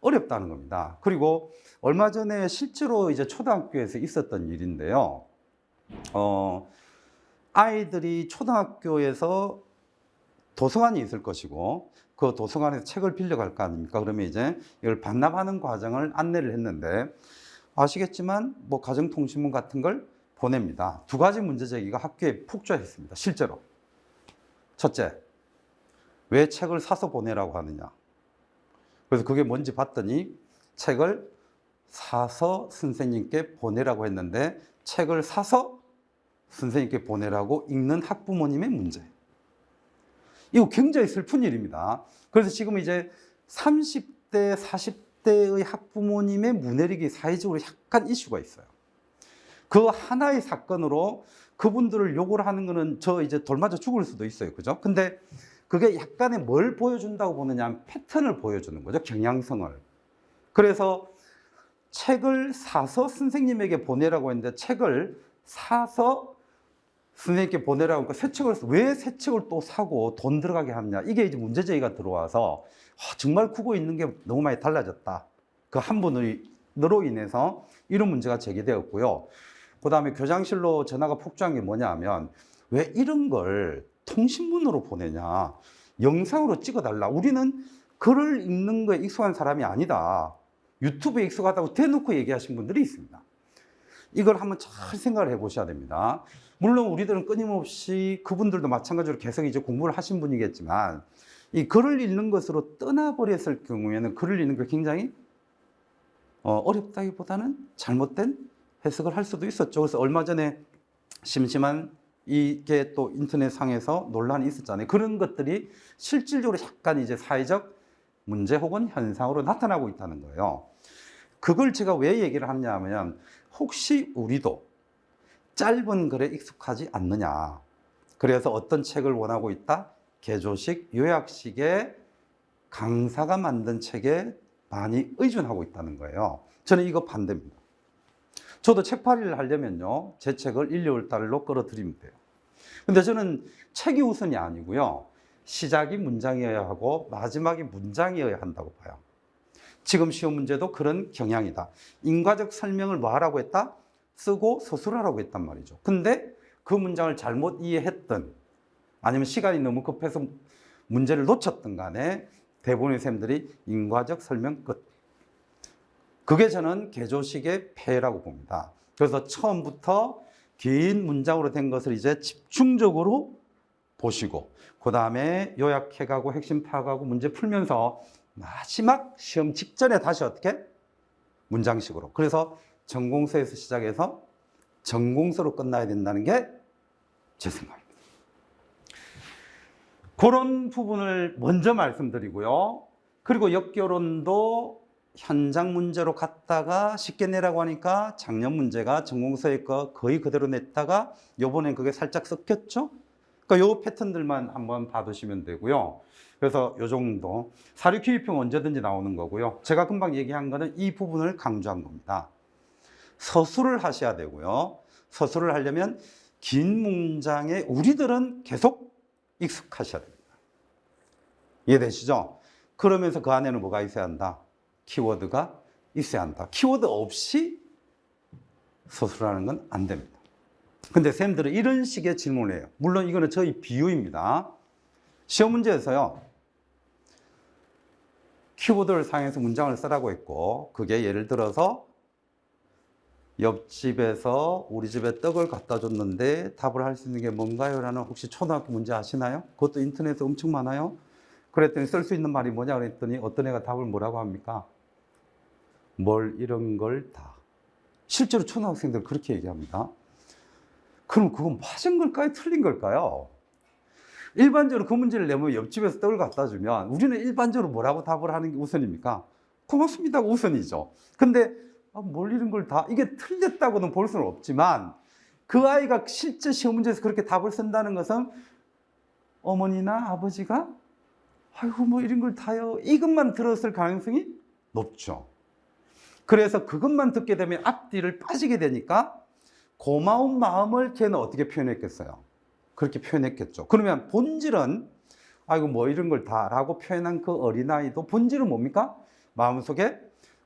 어렵다는 겁니다. 그리고 얼마 전에 실제로 이제 초등학교에서 있었던 일인데요. 아이들이 초등학교에서 도서관이 있을 것이고 그 도서관에서 책을 빌려갈 거 아닙니까? 그러면 이제 이걸 반납하는 과정을 안내를 했는데 아시겠지만 뭐 가정통신문 같은 걸 보냅니다. 두 가지 문제 제기가 학교에 폭주했습니다. 실제로. 첫째, 왜 책을 사서 보내라고 하느냐? 그래서 그게 뭔지 봤더니 책을 사서 선생님께 보내라고 했는데 책을 사서 선생님께 보내라고 읽는 학부모님의 문제. 이거 굉장히 슬픈 일입니다. 그래서 지금 이제 30대, 40대의 학부모님의 문해력이 사회적으로 약간 이슈가 있어요. 그 하나의 사건으로 그분들을 욕을 하는 거는 저 이제 돌맞아 죽을 수도 있어요. 그죠? 근데 그게 약간의 뭘 보여준다고 보느냐 하면 패턴을 보여주는 거죠. 경향성을. 그래서 책을 사서 선생님에게 보내라고 했는데 책을 사서 선생님께 보내라고 하니까 새 책을 왜 새 책을 또 사고 돈 들어가게 하느냐. 이게 이제 문제제기가 들어와서 정말 크고 있는 게 너무 많이 달라졌다. 그 한 분으로 인해서 이런 문제가 제기되었고요. 그 다음에 교장실로 전화가 폭주한 게 뭐냐 하면 왜 이런 걸 통신문으로 보내냐. 영상으로 찍어달라. 우리는 글을 읽는 거에 익숙한 사람이 아니다. 유튜브에 익숙하다고 대놓고 얘기하신 분들이 있습니다. 이걸 한번 잘 생각을 해 보셔야 됩니다. 물론 우리들은 끊임없이 그분들도 마찬가지로 계속 이제 공부를 하신 분이겠지만 이 글을 읽는 것으로 떠나버렸을 경우에는 글을 읽는 게 굉장히 어렵다기보다는 잘못된 해석을 할 수도 있었죠. 그래서 얼마 전에 심심한 이게 또 인터넷상에서 논란이 있었잖아요. 그런 것들이 실질적으로 약간 이제 사회적 문제 혹은 현상으로 나타나고 있다는 거예요. 그걸 제가 왜 얘기를 하냐 하면 혹시 우리도 짧은 글에 익숙하지 않느냐. 그래서 어떤 책을 원하고 있다? 개조식, 요약식의 강사가 만든 책에 많이 의존하고 있다는 거예요. 저는 이거 반대입니다. 저도 책팔이를 하려면요, 제 책을 1, 2월 달로 끌어들이면 돼요. 근데 저는 책이 우선이 아니고요, 시작이 문장이어야 하고 마지막이 문장이어야 한다고 봐요. 지금 시험 문제도 그런 경향이다. 인과적 설명을 뭐 하라고 했다? 쓰고 서술하라고 했단 말이죠. 근데 그 문장을 잘못 이해했던, 아니면 시간이 너무 급해서 문제를 놓쳤던 간에 대부분의 쌤들이 인과적 설명 끝. 그게 저는 개조식의 폐해라고 봅니다. 그래서 처음부터 긴 문장으로 된 것을 이제 집중적으로 보시고, 그 다음에 요약해가고 핵심 파악하고 문제 풀면서 마지막 시험 직전에 다시 어떻게? 문장식으로. 그래서 전공서에서 시작해서 전공서로 끝나야 된다는 게 제 생각입니다. 그런 부분을 먼저 말씀드리고요. 그리고 역결혼도 현장 문제로 갔다가 쉽게 내라고 하니까 작년 문제가 전공서의 거 거의 그대로 냈다가 요번엔 그게 살짝 섞였죠. 그러니까 요 패턴들만 한번 봐두시면 되고요. 그래서 요 정도. 사료 기입형 언제든지 나오는 거고요. 제가 금방 얘기한 거는 이 부분을 강조한 겁니다. 서술을 하셔야 되고요. 서술을 하려면 긴 문장에 우리들은 계속 익숙하셔야 됩니다. 이해되시죠? 그러면서 그 안에는 뭐가 있어야 한다? 키워드가 있어야 한다. 키워드 없이 서술하는 건 안 됩니다. 근데 쌤들은 이런 식의 질문을 해요. 물론 이거는 저희 비유입니다. 시험 문제에서요, 키워드를 사용해서 문장을 쓰라고 했고, 그게 예를 들어서 옆집에서 우리 집에 떡을 갖다 줬는데 답을 할 수 있는 게 뭔가요? 라는 혹시 초등학교 문제 아시나요? 그것도 인터넷에 엄청 많아요. 그랬더니 쓸 수 있는 말이 뭐냐 그랬더니 어떤 애가 답을 뭐라고 합니까? 뭘 이런 걸 다. 실제로 초등학생들 그렇게 얘기합니다. 그럼 그건 맞은 걸까요? 틀린 걸까요? 일반적으로 그 문제를 내면 옆집에서 떡을 갖다 주면 우리는 일반적으로 뭐라고 답을 하는 게 우선입니까? 고맙습니다가 우선이죠. 근데 뭘 이런 걸 다, 이게 틀렸다고는 볼 수는 없지만 그 아이가 실제 시험 문제에서 그렇게 답을 쓴다는 것은 어머니나 아버지가 아이고 뭐 이런 걸 다요, 이것만 들었을 가능성이 높죠. 그래서 그것만 듣게 되면 앞뒤를 빠지게 되니까 고마운 마음을 걔는 어떻게 표현했겠어요? 그렇게 표현했겠죠. 그러면 본질은 아이고 뭐 이런 걸 다 라고 표현한 그 어린아이도 본질은 뭡니까? 마음속에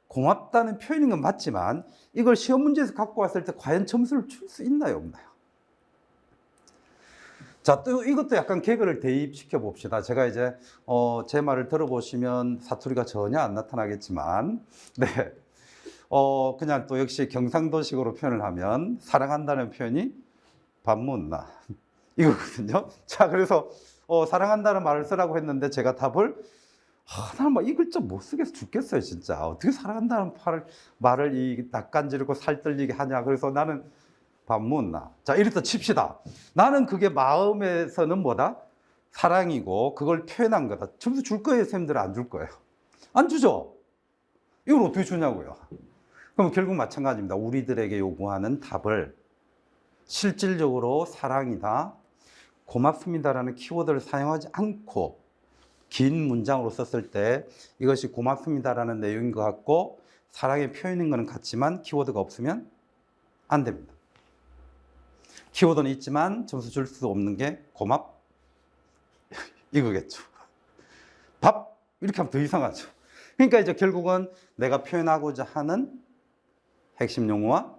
고맙다는 표현인 건 맞지만 이걸 시험 문제에서 갖고 왔을 때 과연 점수를 줄 수 있나요, 없나요? 자, 또 이것도 약간 개그를 대입시켜 봅시다. 제가 이제 제 말을 들어보시면 사투리가 전혀 안 나타나겠지만, 네, 그냥 또 역시 경상도식으로 표현을 하면 사랑한다는 표현이 밥 묻나 이거거든요. 자, 그래서 사랑한다는 말을 쓰라고 했는데 제가 답을 나는 막 이 글자 못 쓰겠어 죽겠어요 진짜. 어떻게 사랑한다는 말을 이 낯간지르고 살떨리게 하냐. 그래서 나는 밥 묻나. 자, 이랬다 칩시다. 나는 그게 마음에서는 뭐다? 사랑이고 그걸 표현한 거다. 점수 줄 거예요, 쌤들? 안 줄 거예요? 안 주죠? 이걸 어떻게 주냐고요? 그럼 결국 마찬가지입니다. 우리들에게 요구하는 답을 실질적으로 사랑이다, 고맙습니다라는 키워드를 사용하지 않고 긴 문장으로 썼을 때 이것이 고맙습니다라는 내용인 것 같고 사랑의 표현인 것은 같지만 키워드가 없으면 안 됩니다. 키워드는 있지만 점수 줄 수 없는 게 고맙 이거겠죠. 밥 이렇게 하면 더 이상하죠. 그러니까 이제 결국은 내가 표현하고자 하는 핵심 용어와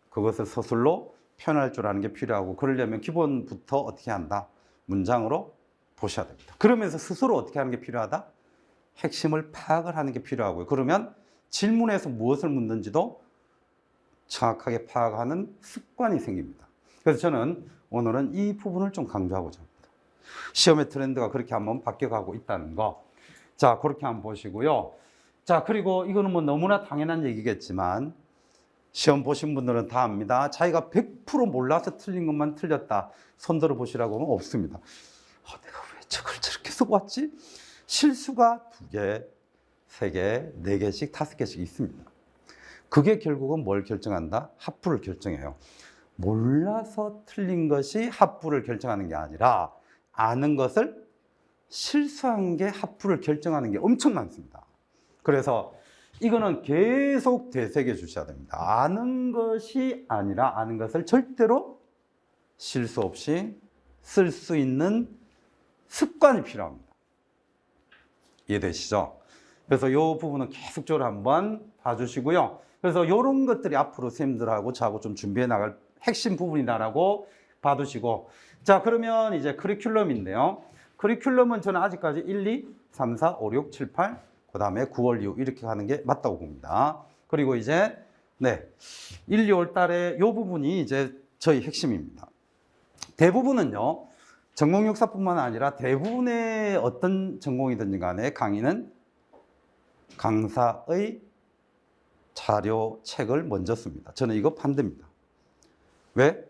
그것을 서술로 표현할 줄 아는 게 필요하고, 그러려면 기본부터 어떻게 한다? 문장으로 보셔야 됩니다. 그러면서 스스로 어떻게 하는 게 필요하다? 핵심을 파악을 하는 게 필요하고요. 그러면 질문에서 무엇을 묻는지도 정확하게 파악하는 습관이 생깁니다. 그래서 저는 오늘은 이 부분을 좀 강조하고자 합니다. 시험의 트렌드가 그렇게 한번 바뀌어가고 있다는 거. 자, 그렇게 한번 보시고요. 자, 그리고 이거는 뭐 너무나 당연한 얘기겠지만 시험 보신 분들은 다 압니다. 자기가 100% 몰라서 틀린 것만 틀렸다. 손 들어 보시라고는 없습니다. 내가 왜 저걸 저렇게 써봤지? 실수가 2개, 3개, 4개씩, 5개씩 있습니다. 그게 결국은 뭘 결정한다? 합부를 결정해요. 몰라서 틀린 것이 합부를 결정하는 게 아니라 아는 것을 실수한 게 합부를 결정하는 게 엄청 많습니다. 그래서 이거는 계속 되새겨 주셔야 됩니다. 아는 것이 아니라 아는 것을 절대로 실수 없이 쓸 수 있는 습관이 필요합니다. 이해되시죠? 그래서 이 부분은 계속적으로 한번 봐주시고요. 그래서 이런 것들이 앞으로 선생님들하고 저하고 좀 준비해 나갈 핵심 부분이다라고 봐두시고, 자, 그러면 이제 커리큘럼인데요. 커리큘럼은 저는 아직까지 1, 2, 3, 4, 5, 6, 7, 8, 그 다음에 9월 이후 이렇게 가는 게 맞다고 봅니다. 그리고 이제, 1, 2월 달에 이 부분이 이제 저희 핵심입니다. 대부분은요, 전공 역사뿐만 아니라 대부분의 어떤 전공이든지 간에 강의는 강사의 자료, 책을 먼저 씁니다. 저는 이거 반대입니다. 왜?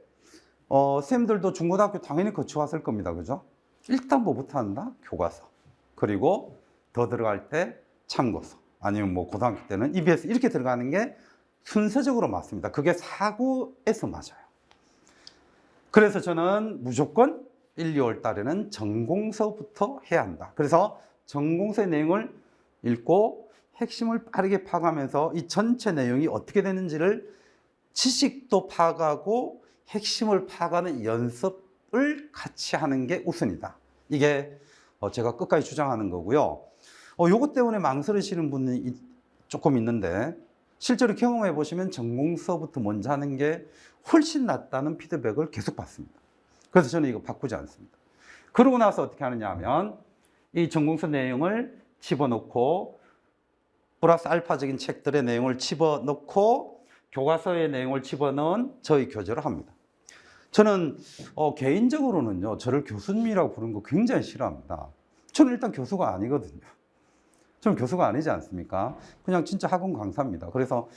쌤들도 중고등학교 당연히 거쳐왔을 겁니다. 그죠? 일단 뭐부터 한다? 교과서. 그리고 더 들어갈 때 참고서. 아니면 뭐 고등학교 때는 EBS 이렇게 들어가는 게 순서적으로 맞습니다. 그게 사고에서 맞아요. 그래서 저는 무조건 1, 2월 달에는 전공서부터 해야 한다. 그래서 전공서의 내용을 읽고 핵심을 빠르게 파악하면서 이 전체 내용이 어떻게 되는지를 지식도 파악하고 핵심을 파악하는 연습을 같이 하는 게 우선이다. 이게 제가 끝까지 주장하는 거고요. 요것 때문에 망설이시는 분이 조금 있는데 실제로 경험해 보시면 전공서부터 먼저 하는 게 훨씬 낫다는 피드백을 계속 받습니다. 그래서 저는 이거 바꾸지 않습니다. 그러고 나서 어떻게 하느냐 하면 이 전공서 내용을 집어넣고 플러스 알파적인 책들의 내용을 집어넣고 교과서의 내용을 집어넣은 저희 교재를 합니다. 저는 개인적으로는요, 저를 교수님이라고 부르는 거 굉장히 싫어합니다. 저는 일단 교수가 아니거든요. 저는 교수가 아니지 않습니까? 그냥 진짜 학원 강사입니다. 그래서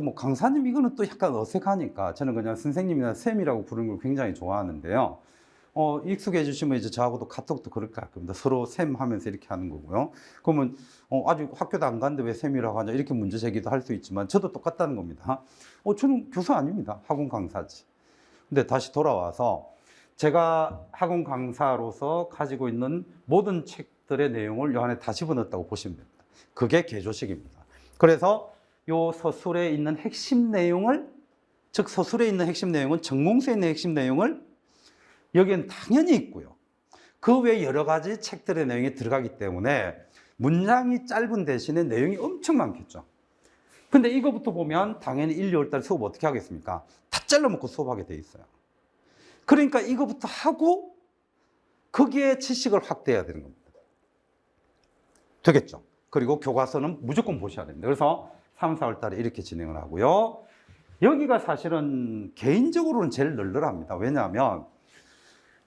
뭐 강사님 이거는 또 약간 어색하니까 저는 그냥 선생님이나 쌤이라고 부르는 걸 굉장히 좋아하는데요. 익숙해지시면 이제 저하고도 카톡도 그렇게 할 겁니다. 서로 쌤 하면서 이렇게 하는 거고요. 그러면 아직 학교도 안 갔는데 왜 쌤이라고 하냐 이렇게 문제 제기도 할 수 있지만 저도 똑같다는 겁니다. 저는 교수 아닙니다. 학원 강사지. 근데 다시 돌아와서 제가 학원 강사로서 가지고 있는 모든 책들의 내용을 이 안에 다 집어넣었다고 보시면 됩니다. 그게 개조식입니다. 그래서 요 서술에 있는 핵심 내용을, 즉 서술에 있는 핵심 내용은 전공서에 있는 핵심 내용을 여기엔 당연히 있고요. 그 외에 여러 가지 책들의 내용이 들어가기 때문에 문장이 짧은 대신에 내용이 엄청 많겠죠. 근데 이거부터 보면 당연히 1, 2월 달 수업 어떻게 하겠습니까? 다 잘라먹고 수업하게 돼 있어요. 그러니까 이거부터 하고 거기에 지식을 확대해야 되는 겁니다. 되겠죠? 그리고 교과서는 무조건 보셔야 됩니다. 그래서 3, 4월 달에 이렇게 진행을 하고요. 여기가 사실은 개인적으로는 제일 널널합니다. 왜냐하면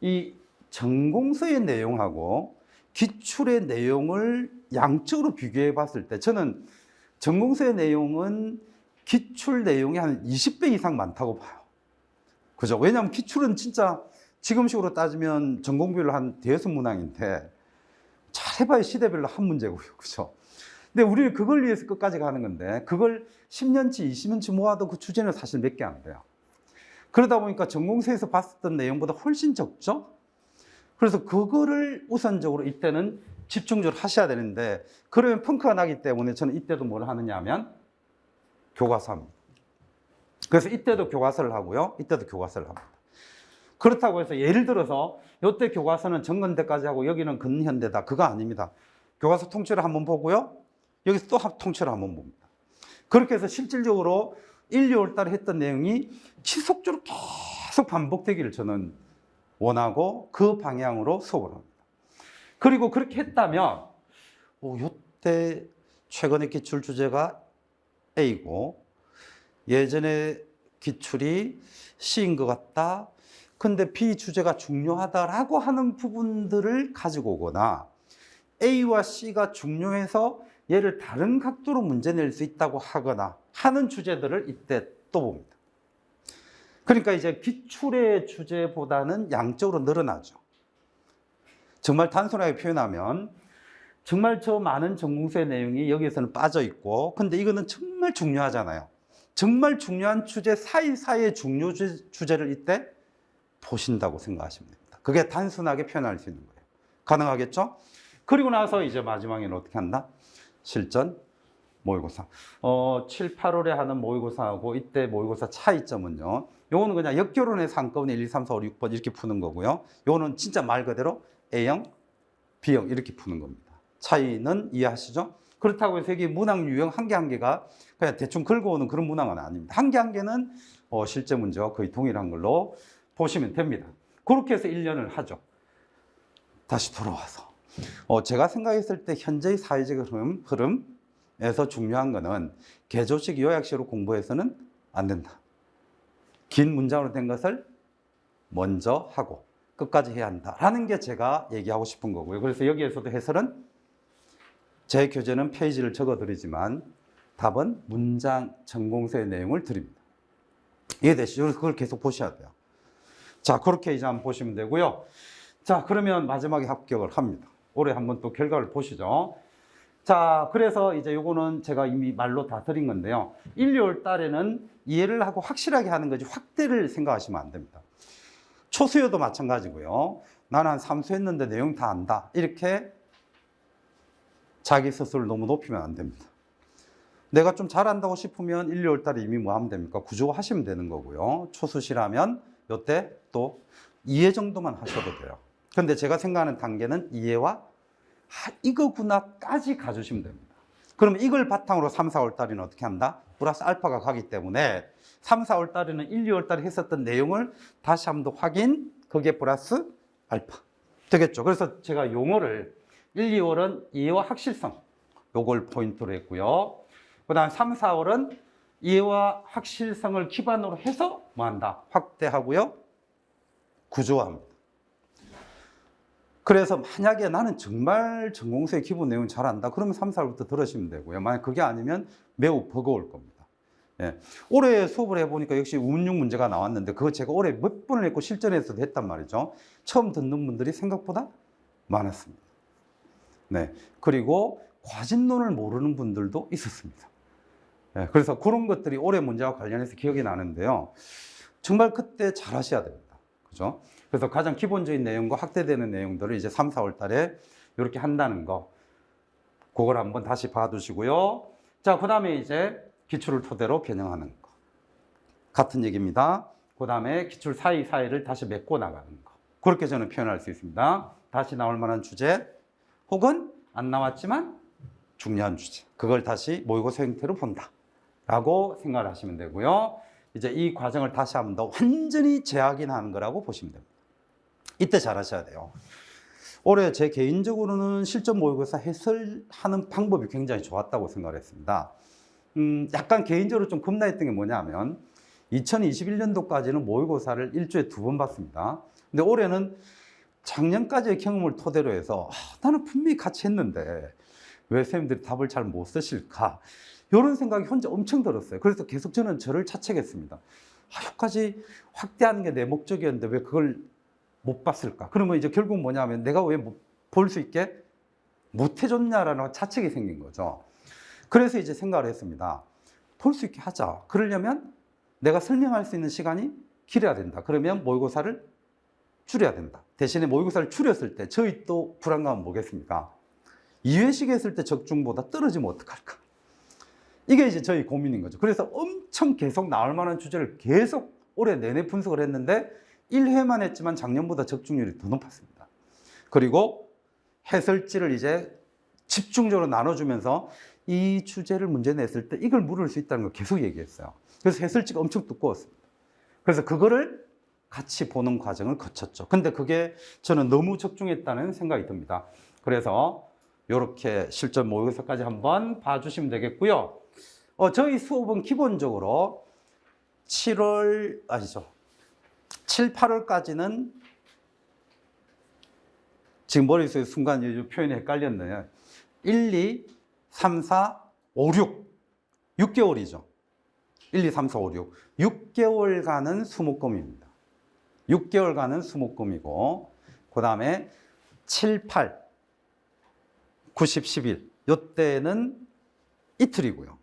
이 전공서의 내용하고 기출의 내용을 양적으로 비교해 봤을 때 저는 전공서의 내용은 기출 내용이 한 20배 이상 많다고 봐요. 그죠? 왜냐하면 기출은 진짜 지금식으로 따지면 전공별로 한 대여섯 문항인데 잘해봐야 시대별로 한 문제고요. 그죠? 근데 우리는 그걸 위해서 끝까지 가는 건데 그걸 10년치, 20년치 모아도 그 주제는 사실 몇 개 안 돼요. 그러다 보니까 전공서에서 봤었던 내용보다 훨씬 적죠? 그래서 그거를 우선적으로 이때는 집중적으로 하셔야 되는데 그러면 펑크가 나기 때문에 저는 이때도 뭘 하느냐 하면 교과서 합니다. 그래서 이때도 교과서를 하고요. 이때도 교과서를 합니다. 그렇다고 해서 예를 들어서 이때 교과서는 정근대까지 하고 여기는 근현대다. 그거 아닙니다. 교과서 통째로 한번 보고요. 여기서 또 통째로 한번 봅니다. 그렇게 해서 실질적으로 1, 2월 달에 했던 내용이 지속적으로 계속 반복되기를 저는 원하고 그 방향으로 수업을 합니다. 그리고 그렇게 했다면 이때 최근에 기출 주제가 A고 예전에 기출이 C인 것 같다. 근데 B 주제가 중요하다라고 하는 부분들을 가지고 오거나 A와 C가 중요해서 얘를 다른 각도로 문제 낼 수 있다고 하거나 하는 주제들을 이때 또 봅니다. 그러니까 이제 기출의 주제보다는 양적으로 늘어나죠. 정말 단순하게 표현하면 정말 저 많은 전공서의 내용이 여기에서는 빠져 있고, 근데 이거는 정말 중요하잖아요. 정말 중요한 주제 사이사이의 중요 주제를 이때 보신다고 생각하시면 됩니다. 그게 단순하게 표현할 수 있는 거예요. 가능하겠죠? 그리고 나서 이제 마지막에는 어떻게 한다? 실전 모의고사. 7, 8월에 하는 모의고사하고 이때 모의고사 차이점은요. 요거는 그냥 역결혼해서 한꺼번에 1, 2, 3, 4, 5, 6번 이렇게 푸는 거고요. 요거는 진짜 말 그대로 A형, B형 이렇게 푸는 겁니다. 차이는 이해하시죠? 그렇다고 해서 이게 문항 유형 한 개 한 개가 그냥 대충 긁어오는 그런 문항은 아닙니다. 한 개 한 개는 실제 문제와 거의 동일한 걸로 보시면 됩니다. 그렇게 해서 1년을 하죠. 다시 돌아와서 제가 생각했을 때 현재의 사회적 흐름에서 중요한 거는 개조식 요약식으로 공부해서는 안 된다. 긴 문장으로 된 것을 먼저 하고 끝까지 해야 한다라는 게 제가 얘기하고 싶은 거고요. 그래서 여기에서도 해설은 제 교재는 페이지를 적어드리지만 답은 문장 전공서의 내용을 드립니다. 이해되시죠? 그걸 계속 보셔야 돼요. 자, 그렇게 이제 한번 보시면 되고요. 자, 그러면 마지막에 합격을 합니다. 올해 한번 또 결과를 보시죠. 자, 그래서 이제 요거는 제가 이미 말로 다 드린 건데요. 1, 2월 달에는 이해를 하고 확실하게 하는 거지 확대를 생각하시면 안 됩니다. 초수여도 마찬가지고요. 나는 한 3수 했는데 내용 다 안다. 이렇게 자기 스스로를 너무 높이면 안 됩니다. 내가 좀 잘한다고 싶으면 1, 2월 달에 이미 뭐 하면 됩니까? 구조 하시면 되는 거고요. 초수시라면 이때 또 이해 정도만 하셔도 돼요. 근데 제가 생각하는 단계는 이해와 이거구나까지 가주시면 됩니다. 그러면 이걸 바탕으로 3, 4월 달에는 어떻게 한다? 플러스 알파가 가기 때문에 3, 4월 달에는 1, 2월 달에 했었던 내용을 다시 한번 더 확인, 그게 플러스 알파. 되겠죠? 그래서 제가 용어를 1, 2월은 이해와 확실성, 요걸 포인트로 했고요. 그 다음 3, 4월은 이해와 확실성을 기반으로 해서 뭐 한다? 확대하고요. 구조화합니다. 그래서 만약에 나는 정말 전공서의 기본 내용 잘 안다. 그러면 3, 4월부터 들으시면 되고요. 만약 그게 아니면 매우 버거울 겁니다. 예. 올해 수업을 해보니까 역시 운용 문제가 나왔는데 그거 제가 올해 몇 번을 했고 실전에서도 했단 말이죠. 처음 듣는 분들이 생각보다 많았습니다. 네. 그리고 과진론을 모르는 분들도 있었습니다. 예. 그래서 그런 것들이 올해 문제와 관련해서 기억이 나는데요. 정말 그때 잘 하셔야 됩니다. 그죠? 그래서 가장 기본적인 내용과 확대되는 내용들을 이제 3, 4월 달에 이렇게 한다는 거. 그걸 한번 다시 봐두시고요. 자, 그 다음에 이제 기출을 토대로 변형하는 거. 같은 얘기입니다. 그 다음에 기출 사이사이를 다시 맺고 나가는 거. 그렇게 저는 표현할 수 있습니다. 다시 나올 만한 주제, 혹은 안 나왔지만 중요한 주제. 그걸 다시 모의고사 형태로 본다. 라고 생각을 하시면 되고요. 이제 이 과정을 다시 한번 더 완전히 재확인하는 거라고 보시면 됩니다. 이때 잘 하셔야 돼요. 올해 제 개인적으로는 실전 모의고사 해설하는 방법이 굉장히 좋았다고 생각을 했습니다. 약간 개인적으로 좀 겁나했던 게 뭐냐면 2021년도까지는 모의고사를 일주일에 2번 봤습니다. 근데 올해는 작년까지의 경험을 토대로 해서 나는 분명히 같이 했는데 왜 선생님들이 답을 잘 못 쓰실까? 이런 생각이 혼자 엄청 들었어요. 그래서 계속 저는 저를 자책했습니다. 여기까지 확대하는 게 내 목적이었는데 왜 그걸 못 봤을까? 그러면 이제 결국 뭐냐면 내가 왜 볼 수 있게 못 해줬냐라는 자책이 생긴 거죠. 그래서 이제 생각을 했습니다. 볼 수 있게 하자. 그러려면 내가 설명할 수 있는 시간이 길어야 된다. 그러면 모의고사를 줄여야 된다. 대신에 모의고사를 줄였을 때 저희 또 불안감은 뭐겠습니까? 2회씩 했을 때 적중보다 떨어지면 어떡할까? 이게 이제 저희 고민인 거죠. 그래서 엄청 계속 나올 만한 주제를 계속 올해 내내 분석을 했는데 1회만 했지만 작년보다 적중률이 더 높았습니다. 그리고 해설지를 이제 집중적으로 나눠주면서 이 주제를 문제 냈을 때 이걸 물을 수 있다는 걸 계속 얘기했어요. 그래서 해설지가 엄청 두꺼웠습니다. 그래서 그거를 같이 보는 과정을 거쳤죠. 근데 그게 저는 너무 적중했다는 생각이 듭니다. 그래서 이렇게 실전 모의고사까지 한번 봐주시면 되겠고요. 저희 수업은 기본적으로 7월, 아니죠. 7, 8월까지는 지금 머릿속에 순간 표현이 헷갈렸네요. 1, 2, 3, 4, 5, 6. 6개월이죠. 1, 2, 3, 4, 5, 6. 6개월간은 수목금입니다. 6개월간은 수목금이고, 그 다음에 7, 8, 90, 11. 요때는 이틀이고요.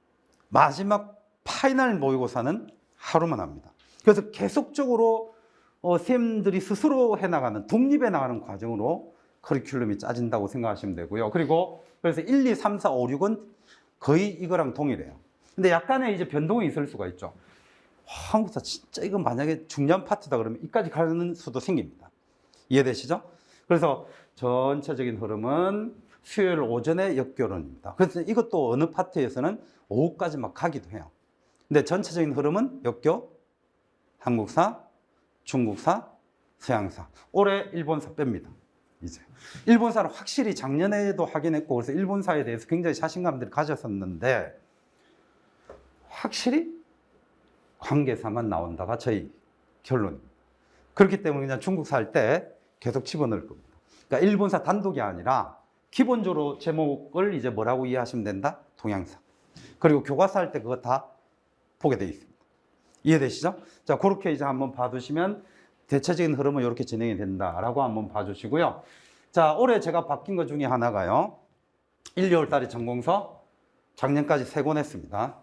마지막 파이널 모의고사는 하루만 합니다. 그래서 계속적으로 선생님들이 스스로 해나가는, 독립해 나가는 과정으로 커리큘럼이 짜진다고 생각하시면 되고요. 그리고 그래서 1, 2, 3, 4, 5, 6은 거의 이거랑 동일해요. 근데 약간의 이제 변동이 있을 수가 있죠. 한국사 진짜 이거 만약에 중요한 파트다 그러면 이까지 가는 수도 생깁니다. 이해되시죠? 그래서 전체적인 흐름은 수요일 오전에 역교론입니다. 그래서 이것도 어느 파트에서는 오후까지 막 가기도 해요. 근데 전체적인 흐름은 역교, 한국사, 중국사, 서양사. 올해 일본사 뺍니다. 이제 일본사는 확실히 작년에도 하긴 했고, 그래서 일본사에 대해서 굉장히 자신감들을 가졌었는데 확실히 관계사만 나온다가 저희 결론입니다. 그렇기 때문에 그냥 중국사 할 때 계속 집어넣을 겁니다. 그러니까 일본사 단독이 아니라 기본적으로 제목을 이제 뭐라고 이해하시면 된다? 동양사. 그리고 교과서 할 때 그거 다 보게 되어 있습니다. 이해되시죠? 자, 그렇게 이제 한번 봐두시면 대체적인 흐름은 이렇게 진행이 된다라고 한번 봐주시고요. 자, 올해 제가 바뀐 것 중에 하나가요. 1, 2월 달에 전공서 작년까지 3권 했습니다.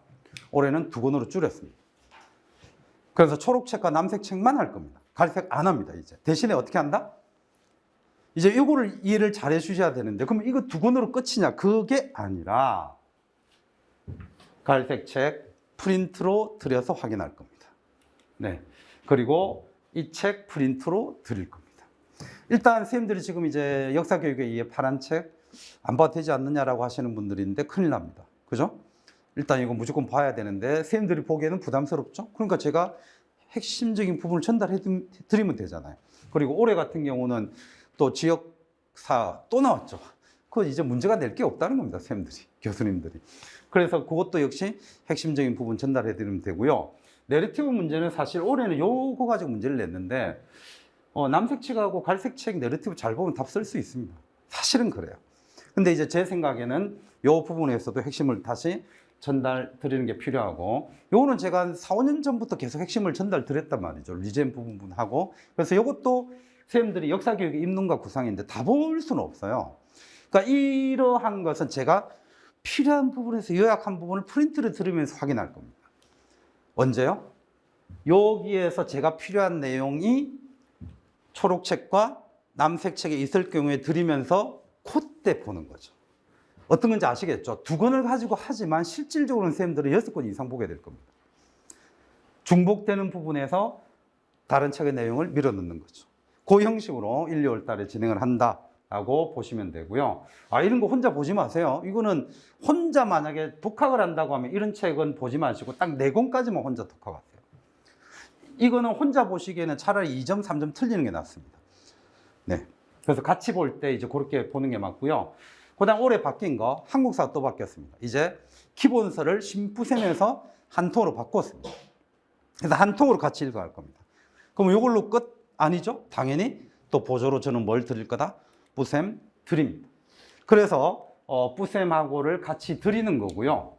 올해는 2권으로 줄였습니다. 그래서 초록책과 남색책만 할 겁니다. 갈색 안 합니다, 이제. 대신에 어떻게 한다? 이제 이거를 이해를 잘 해주셔야 되는데, 그러면 이거 2권으로 끝이냐? 그게 아니라 갈색 책 프린트로 드려서 확인할 겁니다. 네. 그리고 이 책 프린트로 드릴 겁니다. 일단 선생님들이 지금 이제 역사교육에 의해 파란 책 안 봐도 되지 않느냐라고 하시는 분들인데 큰일 납니다. 그죠? 일단 이거 무조건 봐야 되는데 선생님들이 보기에는 부담스럽죠? 그러니까 제가 핵심적인 부분을 전달해 드리면 되잖아요. 그리고 올해 같은 경우는 또 지역사 또 나왔죠. 그거 이제 문제가 낼 게 없다는 겁니다. 선생님들이, 교수님들이. 그래서 그것도 역시 핵심적인 부분 전달해 드리면 되고요. 내러티브 문제는 사실 올해는 요거 가지고 문제를 냈는데 남색책하고 갈색책 내러티브 잘 보면 답 쓸 수 있습니다. 사실은 그래요. 근데 이제 제 생각에는 요 부분에서도 핵심을 다시 전달 드리는 게 필요하고, 요거는 제가 한 4, 5년 전부터 계속 핵심을 전달 드렸단 말이죠. 리젠 부분하고. 그래서 요것도 선생님들이 역사교육의 입문과 구상인데 다 볼 수는 없어요. 그러니까 이러한 것은 제가 필요한 부분에서 요약한 부분을 프린트를 들으면서 확인할 겁니다. 언제요? 여기에서 제가 필요한 내용이 초록책과 남색책에 있을 경우에 드리면서 그때 보는 거죠. 어떤 건지 아시겠죠? 2권을 가지고 하지만 실질적으로는 선생님들은 6권 이상 보게 될 겁니다. 중복되는 부분에서 다른 책의 내용을 밀어넣는 거죠. 그 형식으로 1, 2월 달에 진행을 한다라고 보시면 되고요. 이런 거 혼자 보지 마세요. 이거는 혼자 만약에 독학을 한다고 하면 이런 책은 보지 마시고 딱 4권까지만 혼자 독학하세요. 이거는 혼자 보시기에는 차라리 2점, 3점 틀리는 게 낫습니다. 네. 그래서 같이 볼 때 이제 그렇게 보는 게 맞고요. 그 다음 올해 바뀐 거, 한국사가 또 바뀌었습니다. 이제 기본서를 심부셈에서 한 통으로 바꿨습니다. 그래서 한 통으로 같이 읽어갈 겁니다. 그럼 이걸로 끝? 아니죠? 당연히 또 보조로 저는 뭘 드릴 거다? 부셈 드립니다. 그래서 부셈하고를 같이 드리는 거고요.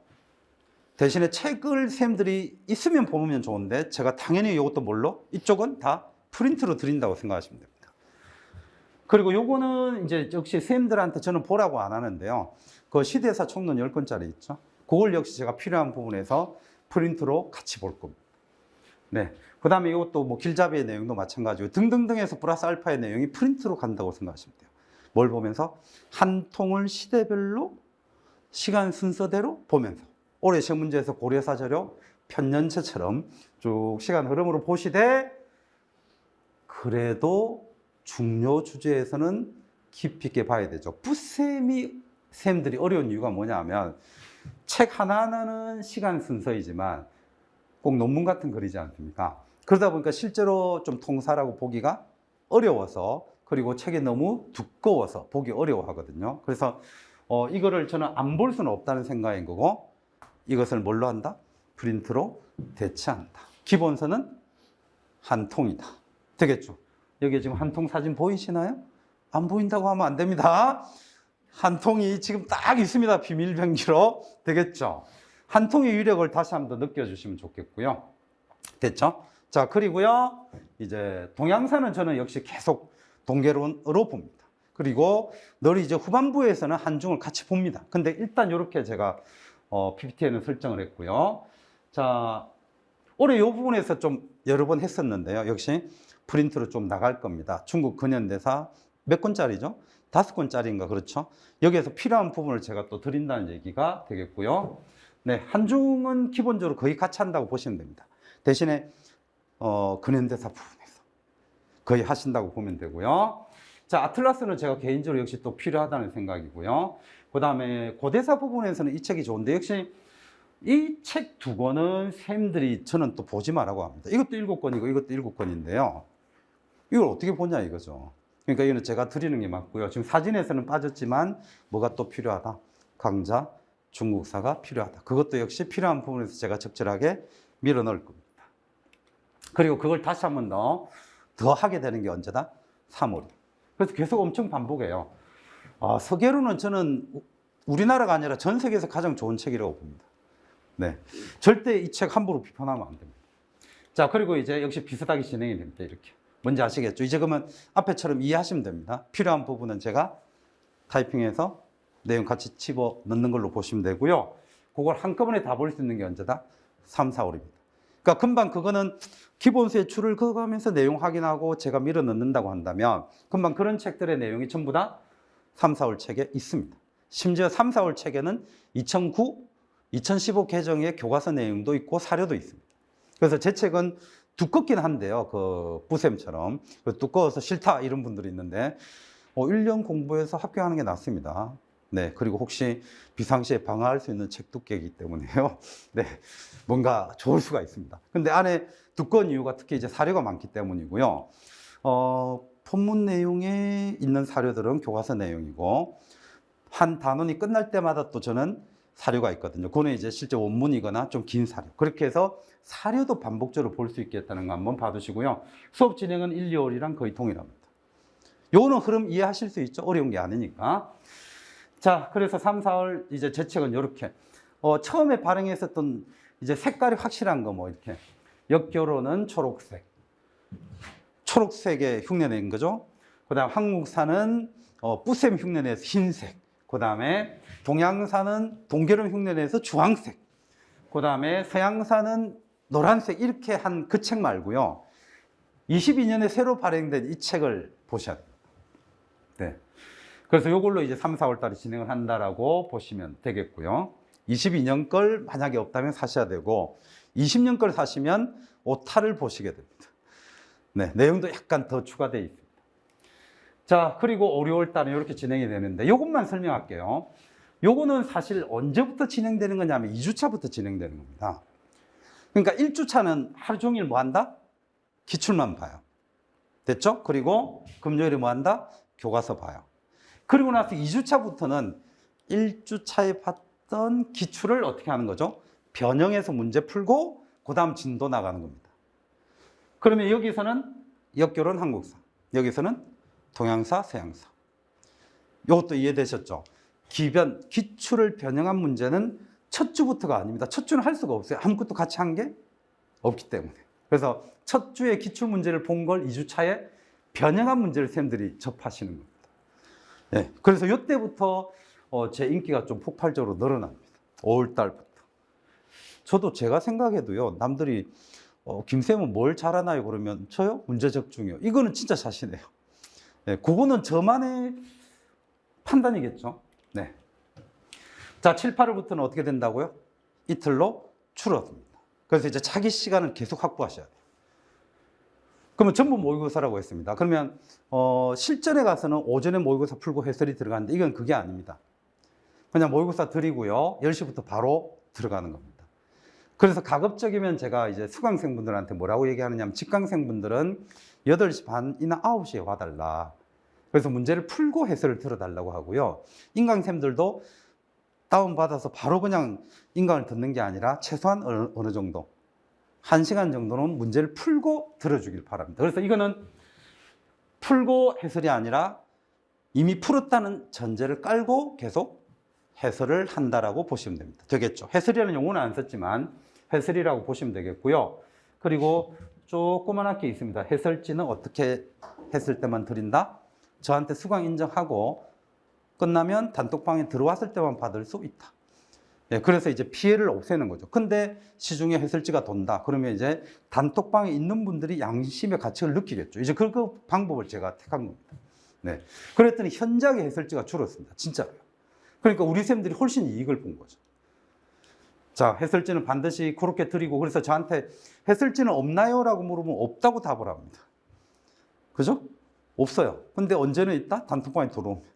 대신에 책을 쌤들이 있으면 보면 좋은데 제가 당연히 이것도 뭘로? 이쪽은 다 프린트로 드린다고 생각하시면 됩니다. 그리고 요거는 이제 역시 쌤들한테 저는 보라고 안 하는데요. 그 시대사 총론 10권짜리 있죠? 그걸 역시 제가 필요한 부분에서 프린트로 같이 볼 겁니다. 네. 그 다음에 이것도 뭐 길잡이의 내용도 마찬가지고 등등등에서 플러스 알파의 내용이 프린트로 간다고 생각하시면 돼요. 뭘 보면서? 한 통을 시대별로 시간 순서대로 보면서 올해 시험 문제에서 고려사 자료 편년체처럼 쭉 시간 흐름으로 보시되 그래도 중요 주제에서는 깊이 있게 봐야 되죠. 부셈이 쌤들이 어려운 이유가 뭐냐 하면 책 하나하나는 시간 순서이지만 꼭 논문 같은 거리지 않습니까? 그러다 보니까 실제로 좀 통사라고 보기가 어려워서, 그리고 책이 너무 두꺼워서 보기 어려워하거든요. 그래서 이거를 저는 안 볼 수는 없다는 생각인 거고, 이것을 뭘로 한다? 프린트로 대체한다. 기본서는 한 통이다. 되겠죠? 여기 지금 한 통 사진 보이시나요? 안 보인다고 하면 안 됩니다. 한 통이 지금 딱 있습니다. 비밀병기로. 되겠죠? 한 통의 위력을 다시 한번 더 느껴주시면 좋겠고요. 됐죠? 자, 그리고요, 이제 동양사는 저는 역시 계속 동계론으로 봅니다. 그리고 늘 이제 후반부에서는 한중을 같이 봅니다. 근데 일단 이렇게 제가 PPT에는 설정을 했고요. 자, 올해 이 부분에서 좀 여러 번 했었는데요. 역시 프린트로 좀 나갈 겁니다. 중국 근현대사 몇 권짜리죠? 5권짜리인가 그렇죠? 여기에서 필요한 부분을 제가 또 드린다는 얘기가 되겠고요. 네, 한중은 기본적으로 거의 같이 한다고 보시면 됩니다. 대신에 근현대사 부분에서 거의 하신다고 보면 되고요. 자, 아틀라스는 제가 개인적으로 역시 또 필요하다는 생각이고요. 그 다음에 고대사 부분에서는 이 책이 좋은데, 역시 이 책 2권은 쌤들이 저는 또 보지 말라고 합니다. 이것도 7권이고 이것도 7권인데요. 이걸 어떻게 보냐 이거죠. 그러니까 이거는 제가 드리는 게 맞고요. 지금 사진에서는 빠졌지만 뭐가 또 필요하다. 강자, 중국사가 필요하다. 그것도 역시 필요한 부분에서 제가 적절하게 밀어 넣을 겁니다. 그리고 그걸 다시 한 번 더 하게 되는 게 언제다? 3월. 그래서 계속 엄청 반복해요. 서계로는 저는 우리나라가 아니라 전 세계에서 가장 좋은 책이라고 봅니다. 네, 절대 이 책 함부로 비판하면 안 됩니다. 자, 그리고 이제 역시 비슷하게 진행이 됩니다. 이렇게. 뭔지 아시겠죠? 이제 그러면 앞에처럼 이해하시면 됩니다. 필요한 부분은 제가 타이핑해서 내용 같이 집어 넣는 걸로 보시면 되고요. 그걸 한꺼번에 다 볼 수 있는 게 언제다? 3, 4월입니다. 그러니까 금방 그거는 기본서의 줄을 그어가면서 내용 확인하고 제가 밀어 넣는다고 한다면 금방 그런 책들의 내용이 전부 다 3, 4월 책에 있습니다. 심지어 3, 4월 책에는 2009, 2015 개정의 교과서 내용도 있고 사료도 있습니다. 그래서 제 책은 두껍긴 한데요. 그 부쌤처럼 두꺼워서 싫다 이런 분들이 있는데 1년 공부해서 합격하는 게 낫습니다. 네, 그리고 혹시 비상시에 방어할 수 있는 책 두께이기 때문에요. 네, 뭔가 좋을 수가 있습니다. 근데 안에 두꺼운 이유가 특히 이제 사료가 많기 때문이고요. 본문 내용에 있는 사료들은 교과서 내용이고 한 단원이 끝날 때마다 또 저는 사료가 있거든요. 그거는 이제 실제 원문이거나 좀 긴 사료. 그렇게 해서 사료도 반복적으로 볼 수 있겠다는 거 한번 봐두시고요. 수업 진행은 1, 2월이랑 거의 동일합니다. 요거는 흐름 이해하실 수 있죠? 어려운 게 아니니까. 자, 그래서 3, 4월 이제 제 책은 이렇게 처음에 발행했었던 이제 색깔이 확실한 거 뭐 이렇게 역교로는 초록색, 초록색에 흉내낸 거죠. 그다음 한국사는 뿌셈 흉내내서 흰색, 그다음에 동양사는 동계론 흉내내서 주황색, 그다음에 서양사는 노란색, 이렇게 한 그 책 말고요. 22년에 새로 발행된 이 책을 보셔야 됩니다. 네. 그래서 이걸로 이제 3, 4월 달에 진행을 한다라고 보시면 되겠고요. 22년 걸 만약에 없다면 사셔야 되고 20년 걸 사시면 오타를 보시게 됩니다. 네, 내용도 약간 더 추가되어 있습니다. 자, 그리고 5, 6월 달에 이렇게 진행이 되는데 이것만 설명할게요. 요거는 사실 언제부터 진행되는 거냐면 2주차부터 진행되는 겁니다. 그러니까 1주차는 하루 종일 뭐 한다? 기출만 봐요. 됐죠? 그리고 금요일에 뭐 한다? 교과서 봐요. 그리고 나서 2주차부터는 1주차에 봤던 기출을 어떻게 하는 거죠? 변형해서 문제 풀고 그 다음 진도 나가는 겁니다. 그러면 여기서는 역교론 한국사, 여기서는 동양사, 서양사. 이것도 이해되셨죠? 기출을 변형한 문제는 첫 주부터가 아닙니다. 첫 주는 할 수가 없어요. 아무것도 같이 한 게 없기 때문에. 그래서 첫 주에 기출 문제를 본 걸 2주차에 변형한 문제를 쌤들이 접하시는 겁니다. 네, 그래서 이때부터 제 인기가 좀 폭발적으로 늘어납니다. 5월 달부터. 저도 제가 생각해도요, 남들이 김쌤은 뭘 잘하나요? 그러면 저요? 문제 적중이요. 이거는 진짜 자신해요. 네, 그거는 저만의 판단이겠죠. 네. 자, 7, 8월부터는 어떻게 된다고요? 이틀로 줄어듭니다. 그래서 이제 자기 시간을 계속 확보하셔야 돼요. 그러면 전부 모의고사라고 했습니다. 그러면 실전에 가서는 오전에 모의고사 풀고 해설이 들어가는데 이건 그게 아닙니다. 그냥 모의고사 드리고요. 10시부터 바로 들어가는 겁니다. 그래서 가급적이면 제가 이제 수강생분들한테 뭐라고 얘기하느냐면 직강생분들은 8시 반이나 9시에 와달라. 그래서 문제를 풀고 해설을 들어달라고 하고요. 인강생들도 다운받아서 바로 그냥 인강을 듣는 게 아니라 최소한 어느 정도 1시간 정도는 문제를 풀고 들어주길 바랍니다. 그래서 이거는 풀고 해설이 아니라 이미 풀었다는 전제를 깔고 계속 해설을 한다라고 보시면 됩니다. 되겠죠? 해설이라는 용어는 안 썼지만 해설이라고 보시면 되겠고요. 그리고 조그만하게 있습니다. 해설지는 어떻게 했을 때만 드린다? 저한테 수강 인정하고 끝나면 단톡방에 들어왔을 때만 받을 수 있다. 예, 그래서 이제 피해를 없애는 거죠. 근데 시중에 해설지가 돈다. 그러면 이제 단톡방에 있는 분들이 양심의 가치를 느끼겠죠. 이제 그 방법을 제가 택한 겁니다. 네. 그랬더니 현저하게 해설지가 줄었습니다. 진짜로요. 그러니까 우리 쌤들이 훨씬 이익을 본 거죠. 자, 해설지는 반드시 그렇게 드리고, 그래서 저한테 해설지는 없나요? 라고 물으면 없다고 답을 합니다. 그죠? 없어요. 근데 언제는 있다? 단톡방에 들어오면.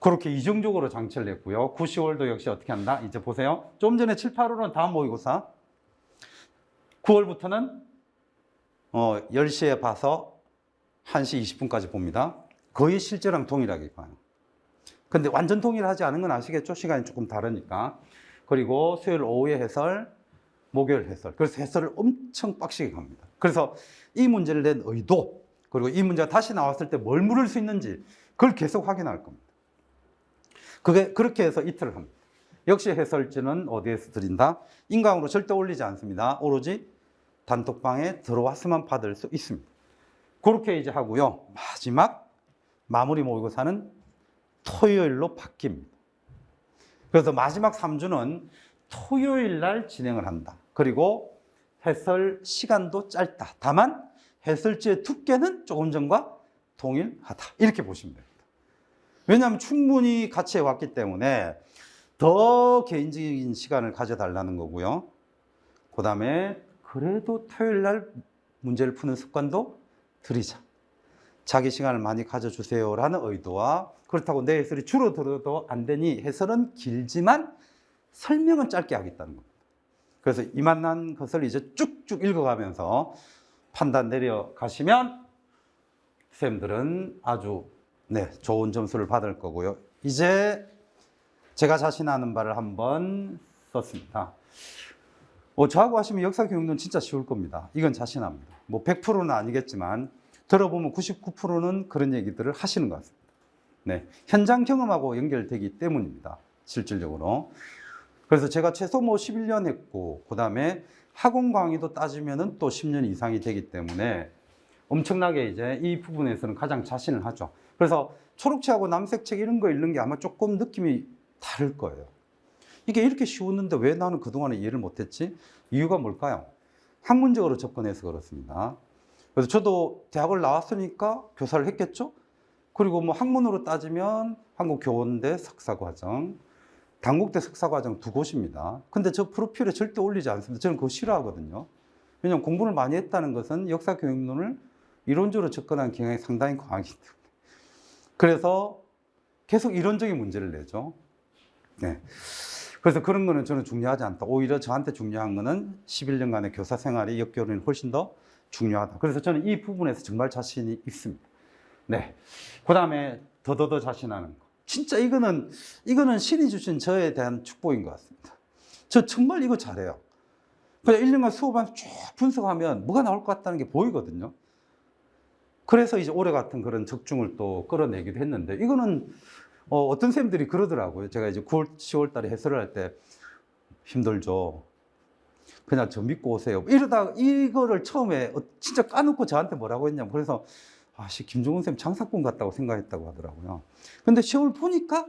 그렇게 이중적으로 장치를 냈고요. 9, 10월도 역시 어떻게 한다? 이제 보세요. 좀 전에 7, 8월은 다 모의고사. 9월부터는 10시에 봐서 1시 20분까지 봅니다. 거의 실제랑 동일하게 봐요. 근데 완전 동일하지 않은 건 아시겠죠? 시간이 조금 다르니까. 그리고 수요일 오후에 해설, 목요일 해설. 그래서 해설을 엄청 빡시게 갑니다. 그래서 이 문제를 낸 의도, 그리고 이 문제가 다시 나왔을 때 뭘 물을 수 있는지 그걸 계속 확인할 겁니다. 그렇게 해서 이틀을 합니다. 역시 해설지는 어디에서 드린다? 인강으로 절대 올리지 않습니다. 오로지 단톡방에 들어왔으면 받을 수 있습니다. 그렇게 이제 하고요. 마지막 마무리 모의고사는 토요일로 바뀝니다. 그래서 마지막 3주는 토요일 날 진행을 한다. 그리고 해설 시간도 짧다. 다만 해설지의 두께는 조금 전과 동일하다. 이렇게 보시면 됩니다. 왜냐하면 충분히 같이 해왔기 때문에 더 개인적인 시간을 가져달라는 거고요. 그 다음에 그래도 토요일 날 문제를 푸는 습관도 들이자. 자기 시간을 많이 가져주세요라는 의도와, 그렇다고 내 해설이 줄어들어도 안 되니 해설은 길지만 설명은 짧게 하겠다는 겁니다. 그래서 이만한 것을 이제 쭉쭉 읽어가면서 판단 내려가시면 쌤들은 아주 좋은 점수를 받을 거고요. 이제 제가 자신하는 바를 한번 썼습니다. 저하고 하시면 역사교육론 진짜 쉬울 겁니다. 이건 자신합니다. 뭐 100%는 아니겠지만 들어보면 99%는 그런 얘기들을 하시는 것 같습니다. 네, 현장 경험하고 연결되기 때문입니다. 실질적으로. 그래서 제가 최소 뭐 11년 했고, 그 다음에 학원 강의도 따지면은 또 10년 이상이 되기 때문에 엄청나게 이제 이 부분에서는 가장 자신을 하죠. 그래서 초록책하고 남색책 이런 거 읽는 게 아마 조금 느낌이 다를 거예요. 이게 이렇게 쉬웠는데 왜 나는 그동안에 이해를 못했지? 이유가 뭘까요? 학문적으로 접근해서 그렇습니다. 그래서 저도 대학을 나왔으니까 교사를 했겠죠? 그리고 뭐 학문으로 따지면 한국교원대 석사과정, 단국대 석사과정 두 곳입니다. 근데 저 프로필에 절대 올리지 않습니다. 저는 그거 싫어하거든요. 왜냐하면 공부를 많이 했다는 것은 역사교육론을 이론적으로 접근한 경향이 상당히 강하기 때문에. 그래서 계속 이론적인 문제를 내죠. 네. 그래서 그런 거는 저는 중요하지 않다. 오히려 저한테 중요한 거는 11년간의 교사 생활이 역교론이 훨씬 더 중요하다. 그래서 저는 이 부분에서 정말 자신이 있습니다. 네. 그 다음에 더더더 자신하는 거. 진짜 이거는 신이 주신 저에 대한 축복인 것 같습니다. 저 정말 이거 잘해요. 그냥 1년간 수업하면서 쭉 분석하면 뭐가 나올 것 같다는 게 보이거든요. 그래서 이제 올해 같은 그런 적중을 또 끌어내기도 했는데, 이거는 어떤 쌤들이 그러더라고요. 제가 이제 9월, 10월 달에 해설을 할 때 힘들죠. 그냥 저 믿고 오세요. 이러다가 이거를 처음에 진짜 까놓고 저한테 뭐라고 했냐면, 그래서 김종훈 쌤 장사꾼 같다고 생각했다고 하더라고요. 근데 시험을 보니까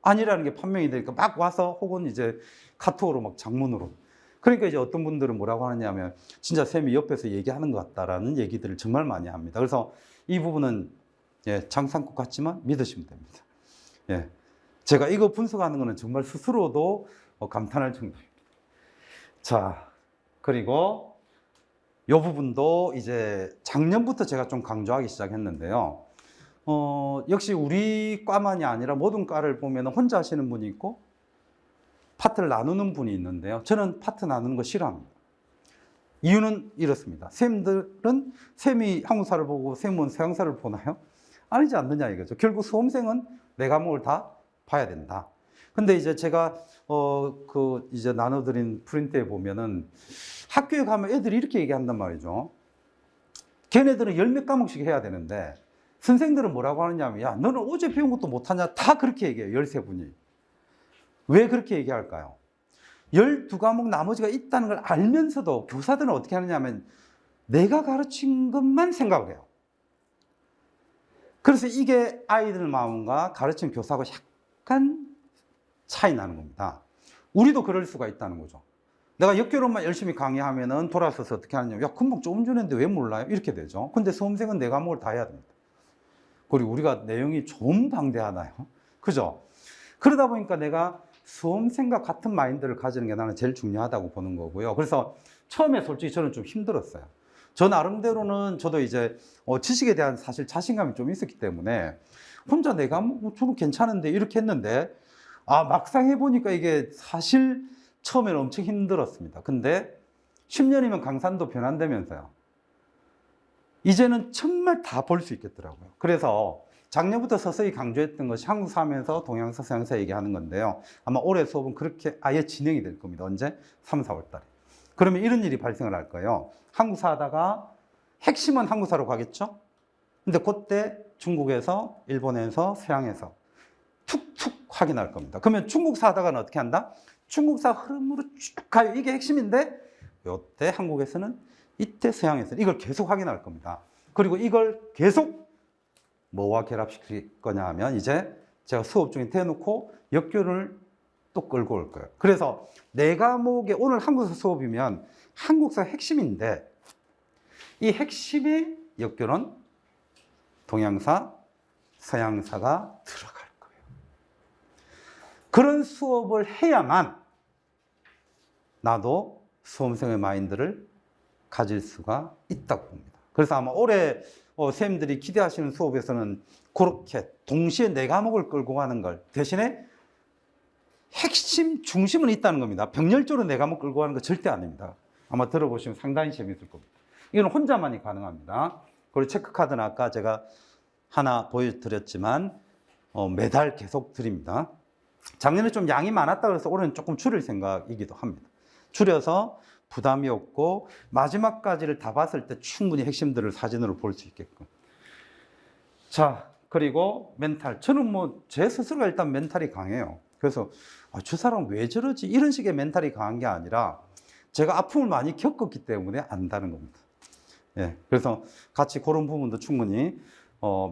아니라는 게 판명이 되니까 막 와서, 혹은 이제 카톡으로 막 장문으로. 그러니까 이제 어떤 분들은 뭐라고 하느냐면 진짜 쌤이 옆에서 얘기하는 것 같다라는 얘기들을 정말 많이 합니다. 그래서 이 부분은 장사꾼 같지만 믿으시면 됩니다. 예, 제가 이거 분석하는 거는 정말 스스로도 감탄할 정도입니다. 자, 그리고 이 부분도 이제 작년부터 제가 좀 강조하기 시작했는데요. 역시 우리 과만이 아니라 모든 과를 보면 혼자 하시는 분이 있고 파트를 나누는 분이 있는데요. 저는 파트 나누는 거 싫어합니다. 이유는 이렇습니다. 쌤들은 쌤이 한국사를 보고 쌤은 서양사를 보나요? 아니지 않느냐 이거죠. 결국 수험생은 내 과목을 다 봐야 된다. 근데 이제 제가 이제 나눠드린 프린트에 보면은 학교에 가면 애들이 이렇게 얘기한단 말이죠. 걔네들은 열 몇 과목씩 해야 되는데 선생들은 뭐라고 하느냐면, 야, 너는 어제 배운 것도 못하냐? 다 그렇게 얘기해요, 13분이. 왜 그렇게 얘기할까요? 12과목 나머지가 있다는 걸 알면서도 교사들은 어떻게 하느냐 하면 내가 가르친 것만 생각을 해요. 그래서 이게 아이들 마음과 가르치는 교사하고 약간 차이 나는 겁니다. 우리도 그럴 수가 있다는 거죠. 내가 역교론만 열심히 강의하면은 돌아서서 어떻게 하느냐. 야, 금방 조금 전에 했는데 왜 몰라요? 이렇게 되죠. 근데 수험생은 네 과목을 다 해야 됩니다. 그리고 우리가 내용이 좀 방대하나요? 그죠? 그러다 보니까 내가 수험생과 같은 마인드를 가지는 게 나는 제일 중요하다고 보는 거고요. 그래서 처음에 솔직히 저는 좀 힘들었어요. 저 나름대로는 저도 이제 지식에 대한 사실 자신감이 좀 있었기 때문에 혼자 내가 뭐 저는 괜찮은데 이렇게 했는데 막상 해보니까 이게 사실 처음에는 엄청 힘들었습니다. 근데 10년이면 강산도 변한다면서요. 이제는 정말 다 볼 수 있겠더라고요. 그래서 작년부터 서서히 강조했던 것이 한국사 하면서 동양사, 서양사 얘기하는 건데요. 아마 올해 수업은 그렇게 아예 진행이 될 겁니다. 언제? 3, 4월 달에. 그러면 이런 일이 발생을 할 거예요. 한국사 하다가 핵심은 한국사로 가겠죠? 근데 그때 중국에서, 일본에서, 서양에서 툭툭 확인할 겁니다. 그러면 중국사 하다가는 어떻게 한다? 중국사 흐름으로 쭉 가요. 이게 핵심인데 이때 한국에서는, 이때 서양에서는 이걸 계속 확인할 겁니다. 그리고 이걸 계속 뭐와 결합시킬 거냐 하면 이제 제가 수업 중에 대놓고 역교를 또 끌고 올 거예요. 그래서 네 과목에 오늘 한국사 수업이면 한국사 핵심인데 이 핵심의 역교는 동양사, 서양사가 들어갈 거예요. 그런 수업을 해야만 나도 수험생의 마인드를 가질 수가 있다고 봅니다. 그래서 아마 올해 선생님들이 기대하시는 수업에서는 그렇게 동시에 네 과목을 끌고 가는 걸 대신에 핵심 중심은 있다는 겁니다. 병렬적으로 네 과목 끌고 가는 거 절대 아닙니다. 아마 들어보시면 상당히 재밌을 겁니다. 이건 혼자만이 가능합니다. 그리고 체크카드는 아까 제가 하나 보여드렸지만 매달 계속 드립니다. 작년에 좀 양이 많았다 그래서 올해는 조금 줄일 생각이기도 합니다. 줄여서 부담이 없고 마지막까지를 다 봤을 때 충분히 핵심들을 사진으로 볼 수 있게끔. 자, 그리고 멘탈. 저는 뭐 제 스스로가 일단 멘탈이 강해요. 그래서 저 사람 왜 저러지? 이런 식의 멘탈이 강한 게 아니라 제가 아픔을 많이 겪었기 때문에 안다는 겁니다. 예, 그래서 같이 그런 부분도 충분히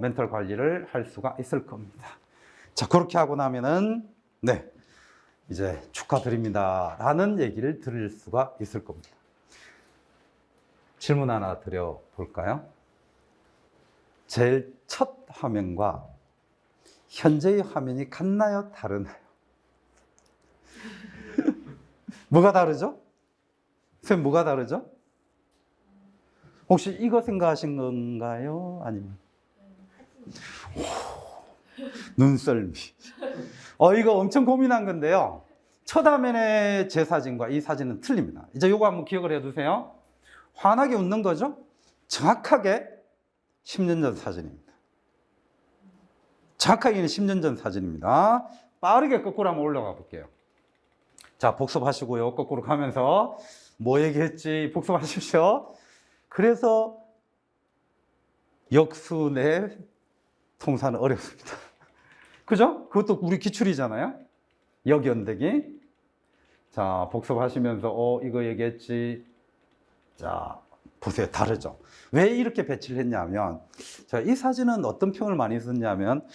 멘탈 관리를 할 수가 있을 겁니다. 자, 그렇게 하고 나면은 네, 이제 축하드립니다 라는 얘기를 들을 수가 있을 겁니다. 질문 하나 드려볼까요? 제일 첫 화면과 현재의 화면이 같나요? 다르나요? 뭐가 다르죠? 선생님, 뭐가 다르죠? 혹시 이거 생각하신 건가요? 아니면? 눈썰미. 이거 엄청 고민한 건데요. 첫 화면의 제 사진과 이 사진은 틀립니다. 이제 이거 한번 기억을 해두세요. 환하게 웃는 거죠? 정확하게 10년 전 사진입니다. 정확하게는 10년 전 사진입니다. 빠르게 거꾸로 한번 올라가 볼게요. 자, 복습하시고요. 거꾸로 가면서 뭐 얘기했지 복습하십시오. 그래서 역순의 통사는 어렵습니다. 그죠? 그것도 우리 기출이잖아요. 역연대기. 자, 복습하시면서 이거 얘기했지. 자, 보세요. 다르죠? 왜 이렇게 배치를 했냐면, 자, 이 사진은 어떤 평을 많이 썼냐면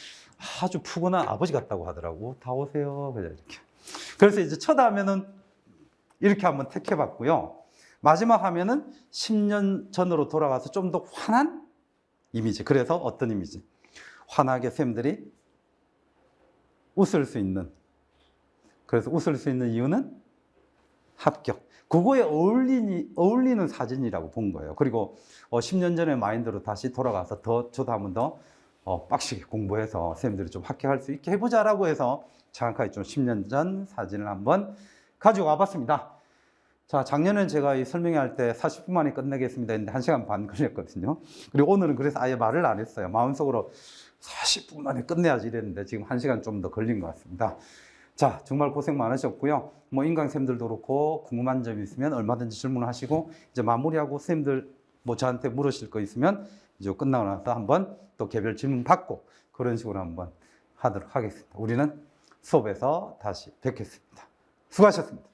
아주 푸근한 아버지 같다고 하더라고. 다 오세요. 그냥 이렇게. 그래서 이제 첫 화면은 이렇게 한번 택해봤고요. 마지막 화면은 10년 전으로 돌아가서 좀 더 환한 이미지. 그래서 어떤 이미지? 환하게 쌤들이 웃을 수 있는. 그래서 웃을 수 있는 이유는 합격. 그거에 어울리는 사진이라고 본 거예요. 그리고 10년 전의 마인드로 다시 돌아가서 저도 한 번 더 빡시게 공부해서 쌤들이 좀 합격할 수 있게 해보자라고 해서 정확하게 좀 10년 전 사진을 한번 가지고 와봤습니다. 자, 작년엔 제가 이 설명할 때 40분 만에 끝내겠습니다 했는데 1시간 반 걸렸거든요. 그리고 오늘은 그래서 아예 말을 안 했어요. 마음속으로 40분 만에 끝내야지 이랬는데 지금 1시간 좀 더 걸린 것 같습니다. 자, 정말 고생 많으셨고요. 뭐 인강쌤들도 그렇고 궁금한 점이 있으면 얼마든지 질문하시고 이제 마무리하고 선생님들 뭐 저한테 물으실 거 있으면 이제 끝나고 나서 한번 또 개별 질문 받고 그런 식으로 한번 하도록 하겠습니다. 우리는 수업에서 다시 뵙겠습니다. 수고하셨습니다.